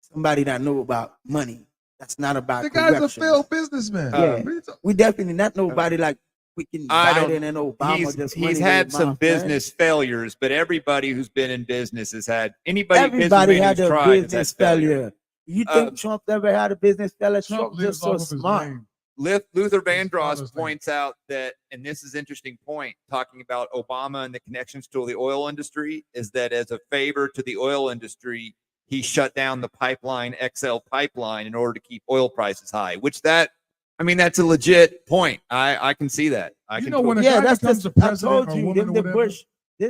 somebody that know about money. That's not about The guy's a corruption. failed businessman. Yeah. What are you talking- We definitely not nobody like freaking I don't- Biden and Obama. Just He's money had in some mouth, man. business failures, but everybody who's been in business has had anybody. Everybody had who's a tried has business had failure. failure. You think Trump ever had a business failure? Trump Trump lives just so off of his smart. name. Luther father's Vandross name. points out that, and this is an interesting point, talking about Obama and the connections to the oil industry, is that as a favor to the oil industry, he shut down the pipeline, XL pipeline, in order to keep oil prices high. That's a legit point. I can see that. You know, when a Yeah, guy that's becomes the. the I president told or you, woman them or the whatever, Bush,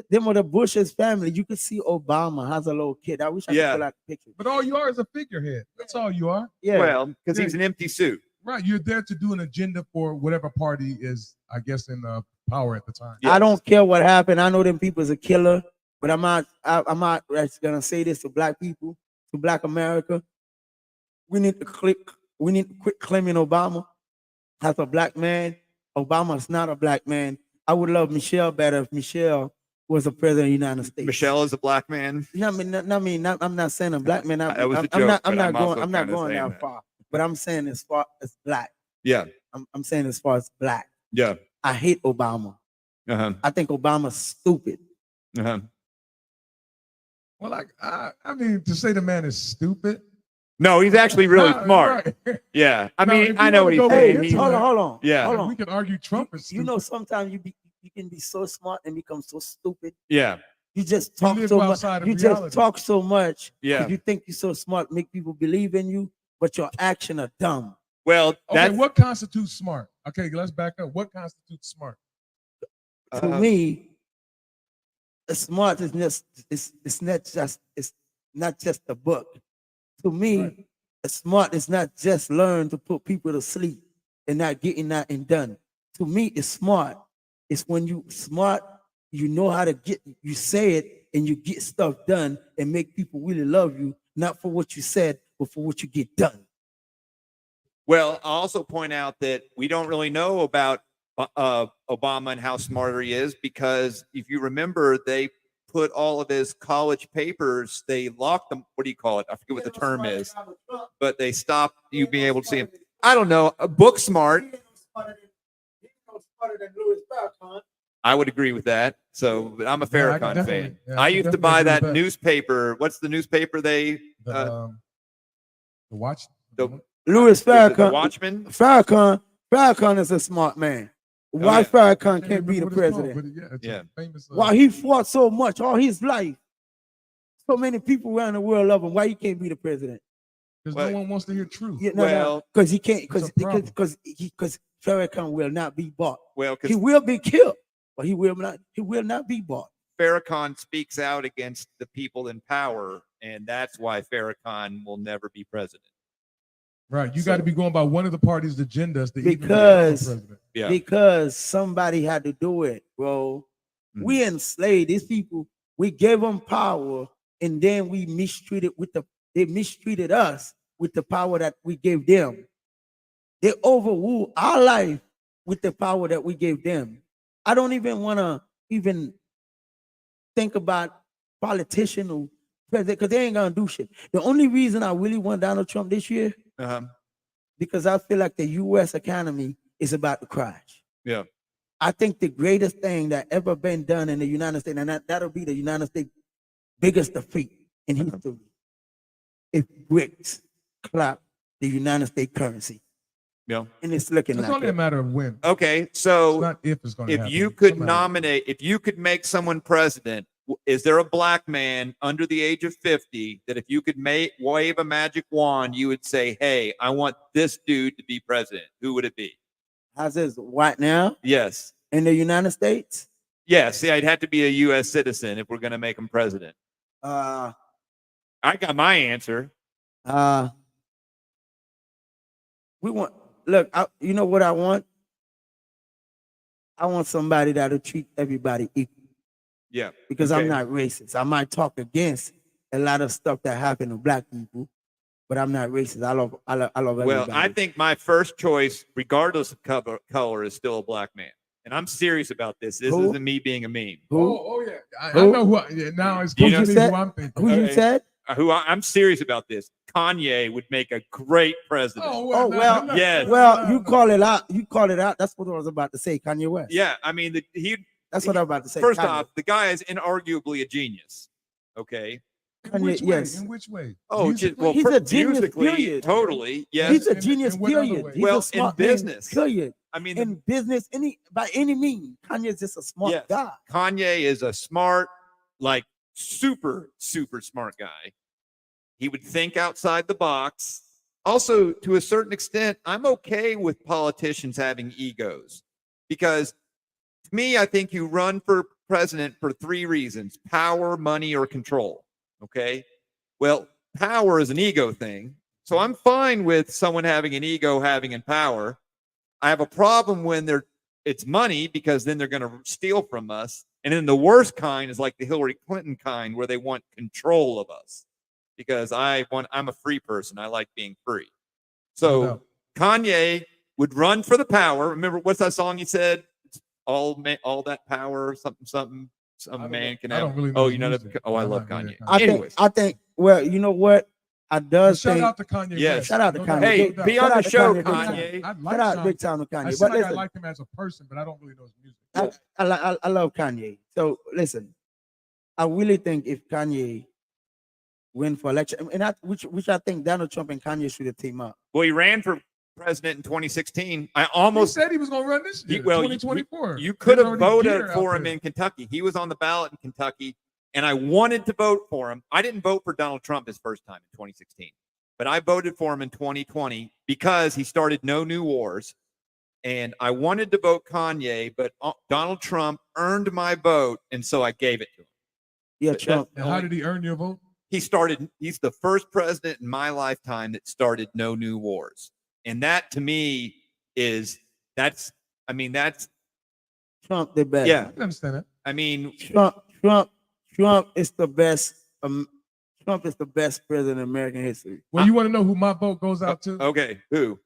them were the Bush's family. You could see Obama has a little kid. I wish I Yeah. could pull out the picture. but all you are is a figurehead. That's all you are. Yeah, Well, because he's an empty suit. Right. You're there to do an agenda for whatever party is, I guess, in power at the time. Yeah. I don't care what happened. I know them people's a killer, but I'm not just gonna say this to black people, to Black America. We need to quit claiming Obama as a black man. Obama's not a black man. I would love Michelle better if Michelle was a president of the United States. Michelle is a black man. I'm not saying a black man. That was a I'm joke, not but I'm also I'm not kinda going saying that that. far. But I'm saying as far as black. Yeah. I'm saying as far as black. Yeah. I hate Obama. Uh-huh. I think Obama's stupid. Uh-huh. Well, I mean, to say the man is stupid. No, he's actually really Nah, smart. right. Yeah. Now, if you I know wanna what he's go saying. with He's, him, Hold on. Yeah. Hold on. We can argue Trump is stupid. You know, sometimes you can be so smart and become so stupid. yeah. You just talk live so much. outside of You reality. just talk so much. Yeah. 'cause you think you're so smart, make people believe in you, but your actions are dumb. Well, Okay, that's what constitutes smart? Okay, let's back up. What constitutes smart? To me, smart is just it's not just a book. To me, Right. smart is not just learn to put people to sleep and not getting that and done. To me, it's smart. It's when you smart, you know how to you say it and you get stuff done and make people really love you, not for what you said, but for what you get done. Well, I'll also point out that we don't really know about Obama and how smart he is, because if you remember, they put all of his college papers, they locked them. What do you call it? I forget what the term is, but they stopped you being able to see him. I don't know. Book smart. I would agree with that. So but I'm a Yeah, I Farrakhan definitely- fan. yeah, I I can used to definitely buy agree with that that. newspaper. What's the newspaper they? The watch. the- Louis is it the Farrakhan. Watchman. Farrakhan is a smart man. Why yeah. Farrakhan I can't be the remember what it's called, president? but yeah, it's Yeah. a famous. Why he fought so much all his life? So many people around the world love him. Why he can't be the president? Because Well, no one wants to hear truth. Yeah, Well, because he can't, it's a problem. because Farrakhan will not be bought. Well, He because will be killed, but he will not be bought. Farrakhan speaks out against the people in power, and that's why Farrakhan will never be president. Right. You So- got to be going by one of the party's agendas to even become Because- president. Yeah. Because somebody had to do it, bro. Mhm. We enslaved these people. We gave them power, and then we they mistreated us with the power that we gave them. They overruled our life with the power that we gave them. I don't even want to even think about politician or president, because they ain't gonna do shit. The only reason I really want Donald Trump this year, Uh-huh. because I feel like the U.S. economy is about to crash. Yeah. I think the greatest thing that ever been done in the United States, and that'll be the United States' biggest defeat in history, if BRICS clap the United States currency. Yeah. And it's looking It's like only a it. matter of when. Okay. It's So not if it's going to if happen. you could It's a matter of- nominate, if you could make someone president, is there a black man under the age of 50 that if you could wave a magic wand, you would say, hey, I want this dude to be president? Who would it be? How's this right now Yes. in the United States? Yes. Yeah, I'd have to be a U.S. citizen if we're going to make him president. Uh, I got my answer. we want, look, you know what I want? I want somebody that'll treat everybody equal, Yeah. because Okay. I'm not racist. I might talk against a lot of stuff that happened to black people, but I'm not racist. I love everybody. Well, I think my first choice, regardless of color, is still a black man. And I'm serious about this. This Who? isn't me being a meme. Who? Oh yeah. I Who? know who. Yeah, now it's You clear know- to me said- who I'm thinking. Who you Okay. said? I'm serious about this. Kanye would make a great president. Oh Oh, well, no, yes. Well, you call it out. You call it out. That's what I was about to say. Kanye West. Yeah, I mean, That's what I'm about to say. first Kanye. off, the guy is inarguably a genius. Okay. In which Kanye, way? yes. In which way? Oh, Musically? He's a genius, musically, period. totally. Yes. He's a In- genius. in what other Period. way? He's Well, a smart in man, business. Period. I mean, In business, by any means, Kanye's just a smart Yes. guy. Kanye is a smart, like super, super smart guy. He would think outside the box. Also, to a certain extent, I'm okay with politicians having egos, because to me, I think you run for president for three reasons: power, money, or control. Okay. Well, power is an ego thing. So I'm fine with someone having an ego, having in power. I have a problem when it's money, because then they're going to steal from us. And then the worst kind is like the Hillary Clinton kind, where they want control of us, because I'm a free person. I like being free. So No doubt. Kanye would run for the power. Remember, what's that song he said? It's all that power, something, something. Some don't man know. can I have. don't really know Oh, his you know. music. Oh, I I'm love not really Kanye. a Kanye. Anyways, I think. Well, you know what? I does Shout think. out to Kanye. Yes. West. Shout out to No Kanye. doubt. hey, No doubt. be Shout on the out to show, Kanye, big time. Kanye. I like Shout out Kanye. big time to I Kanye. said But like I listen, like him as a person, but I don't really know his music. I love Kanye. So listen, I really think if Kanye win for election, and which I think Donald Trump and Kanye should have teamed up. Well, he ran for president in 2016. I He almost said he was going to run this year, well, 2024. you could There's have already voted gear for out him there. in Kentucky. He was on the ballot in Kentucky, and I wanted to vote for him. I didn't vote for Donald Trump his first time in 2016, but I voted for him in 2020 because he started no new wars. And I wanted to vote Kanye, but Donald Trump earned my vote, and so I gave it to him. Yeah, But Trump. And how did he earn your vote? He's the first president in my lifetime that started no new wars. And that to me that's Trump the best. yeah. I can understand that. I mean, Trump Trump is the best. Trump is the best president in American history. Well, you want to know who my vote goes out to? Okay, who?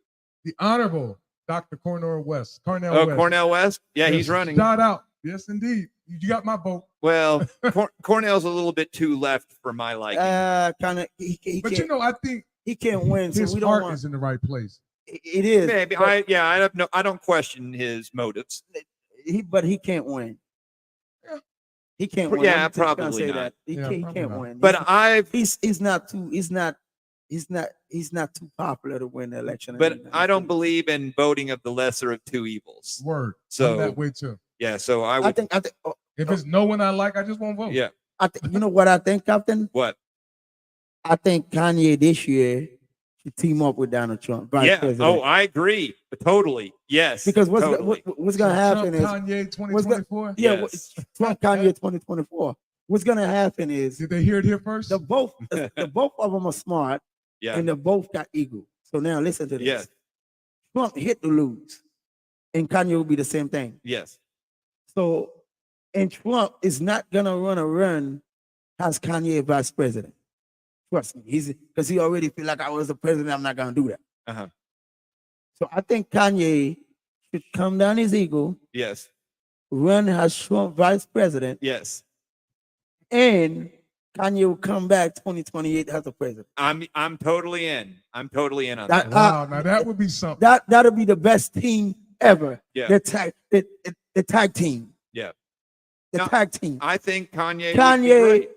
The Honorable Dr. Cornell West. Oh, Cornell West? Yeah, Yes, he's running. Shout out. Yes, indeed. You got my vote. Well, Cornell's a little bit too left for my liking. Kind of. But you know, I think he can't win. So his we don't heart want. is in the right place. It is. Maybe but I don't question his motives. he can't win. Yeah. He can't win. Yeah, I'm just gonna probably say not. that. He Yeah, can't, he probably can't not. win. But He's not too popular to win the election. in but the United I don't States. believe in voting of the lesser of two evils. Word. So- I'm that way too. Yeah, so I I would. think. If it's no one I like, I just won't vote. Yeah. You know what I think, Captain? What? I think Kanye this year should team up with Donald Trump, vice Yeah. president. Oh, I agree. Totally. Yes. because what's totally. what's gonna happen is Kanye 2024. Yes. Trump Kanye 2024. What's gonna happen is Did they hear it here first? the both of them are smart Yeah. and they both got ego. So now listen to this. Yes. Trump hit to lose, and Kanye will be the same thing. Yes. So, and Trump is not gonna run as Kanye vice president. Trust me, because he already feel like I was the president. I'm not gonna do that. Uh-huh. So I think Kanye should calm down his ego, Yes. run as Trump vice president, Yes. and Kanye will come back 2028 as a president. I'm totally in. I'm totally in on That- that. Wow, now that would be something. That'll be the best team ever. Yeah. The tag team. Yeah. The No, tag team. I think Kanye. would be great.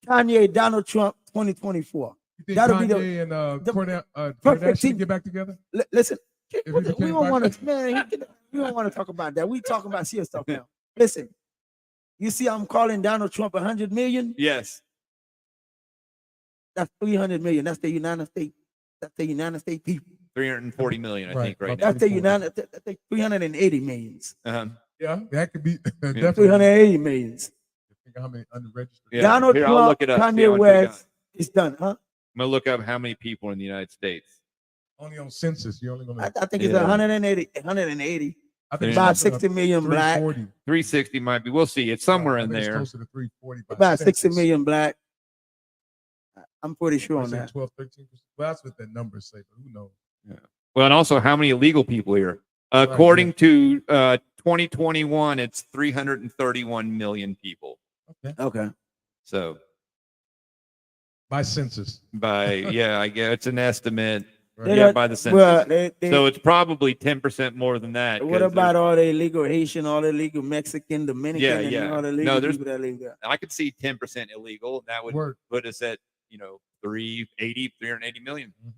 Kanye, Donald Trump, 2024. You think That'll be Kanye and the Cornell, perfect Kardashian team. get back together? Listen, If he we became don't want vice- to, man. We don't want to talk about that. We talking about serious stuff now. Listen, you see, I'm calling Donald Trump 100 million. Yes. That's 300 million. That's the United States. That's the United States people. 340 million, I Right, think, right about now. That's the 24. United. That's the 380 millions. Uh-huh. Yeah, that could be definitely. 380 millions. Think how many unregistered. Yeah. Donald Here, I'll Trump, look it up, see how Kanye much we got. West is done, huh? I'm gonna look up how many people in the United States. Only on census, you're only gonna. I think it's Yeah. 180. 180. I think About it's closer to 60 million black. 340. 360 might be. We'll see. It's somewhere I in think it's there. closer to 340. by About 60 census. million black. I'm pretty sure I on said that. 12, 13%. Well, that's what that numbers say, but who knows? Well, and also how many illegal people here? Right, According to 2021, it's 331 million people. Okay. So By census. yeah, I guess it's an estimate. Right? Yeah, by the census. Well, So it's probably 10% more than that. what 'cause about all the illegal Haitian, all the illegal Mexican, Dominican, Yeah, and yeah. all the No, illegal there's- people that live there? I could see 10% illegal. That would Word. put us at 380 million. Mhm.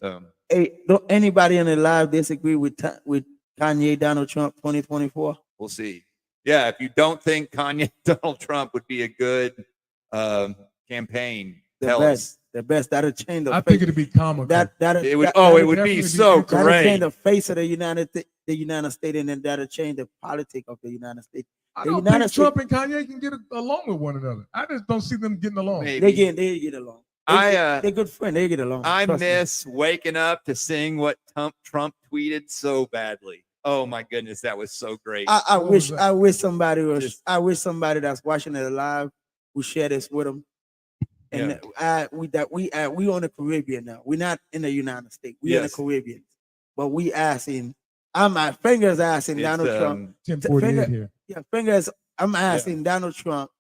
So Hey, don't anybody in the live disagree with Kanye, Donald Trump, 2024? we'll see. Yeah, if you don't think Kanye Donald Trump would be a good campaign, The tell best, us. the best. That'll change the I face. think it'd be comical. That It would. that- Oh, it that'll- would definitely be be so interesting. that'll change great. the face of the United States, and then that'll change the politics of the United States. I the don't United think Trump and Kanye can get along with one another. I just don't see them getting along. Maybe. They get along. I They're good friends. They get along. I Trust me. miss waking up to seeing what Trump tweeted so badly. Oh my goodness, that was so great. I What was wish that? I wish somebody was Just- I wish somebody that's watching it live would share this with them. And we on the Caribbean now. We're not in the United States. We're in the Yes. Caribbean. But we asking, I'm my fingers asking It's, Donald Trump. 1048 here. Yeah, fingers. I'm asking Donald Trump,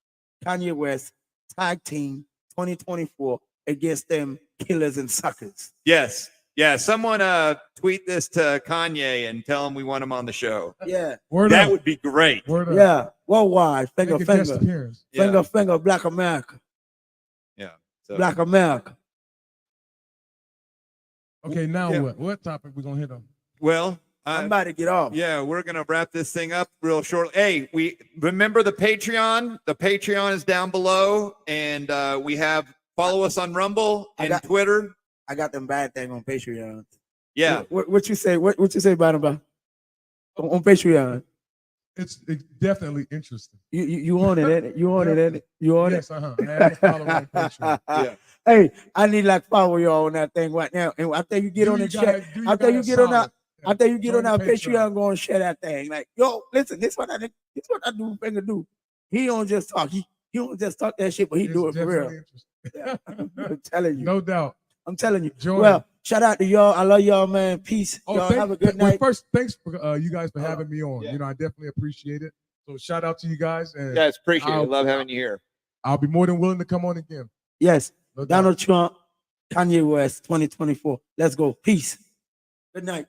Kanye West, tag team 2024 against them killers and suckers. Yes. Yeah. Someone tweet this to Kanye and tell him we want him on the show. Yeah, Word That up. would be great. Word up. yeah. Worldwide, Make finger, a guest finger, appearance. Yeah. finger, finger, Black America, Yeah. So, Black America. Okay, now Yeah. what? What topic we gonna hit on? well, I'm about to get off. yeah, we're gonna wrap this thing up real shortly. Hey, we remember the Patreon. The Patreon is down below, and we have follow us on Rumble I and got- Twitter. I got them bad thing on Patreon. Yeah. What you say? What you say about them? On Patreon? It's definitely interesting. You on it? Ain't it? You on it? Ain't it? You on Yes, I have a follower on Patreon. it? Hey, I need like follow y'all on that thing right now. And after you get on the chat, after you get on that, after you get on that Patreon, go and share that thing. Like, yo, listen, this what I do. Finger do. He don't just talk. He don't just talk that shit, but he do it It's for real. definitely interesting. Yeah. I'm telling you. No doubt. I'm telling you. Jordan. Well, shout out to y'all. I love y'all, man. Peace. Oh, Y'all have a good well, night. first, thanks for you guys for having me on. Yeah. You know, I definitely appreciate it. So shout out to you guys, and Yes, appreciate it. I'll- Love having you here. I'll be more than willing to come on again. Yes. No doubt. Donald Trump, Kanye West, 2024. Let's go. Peace. Good night.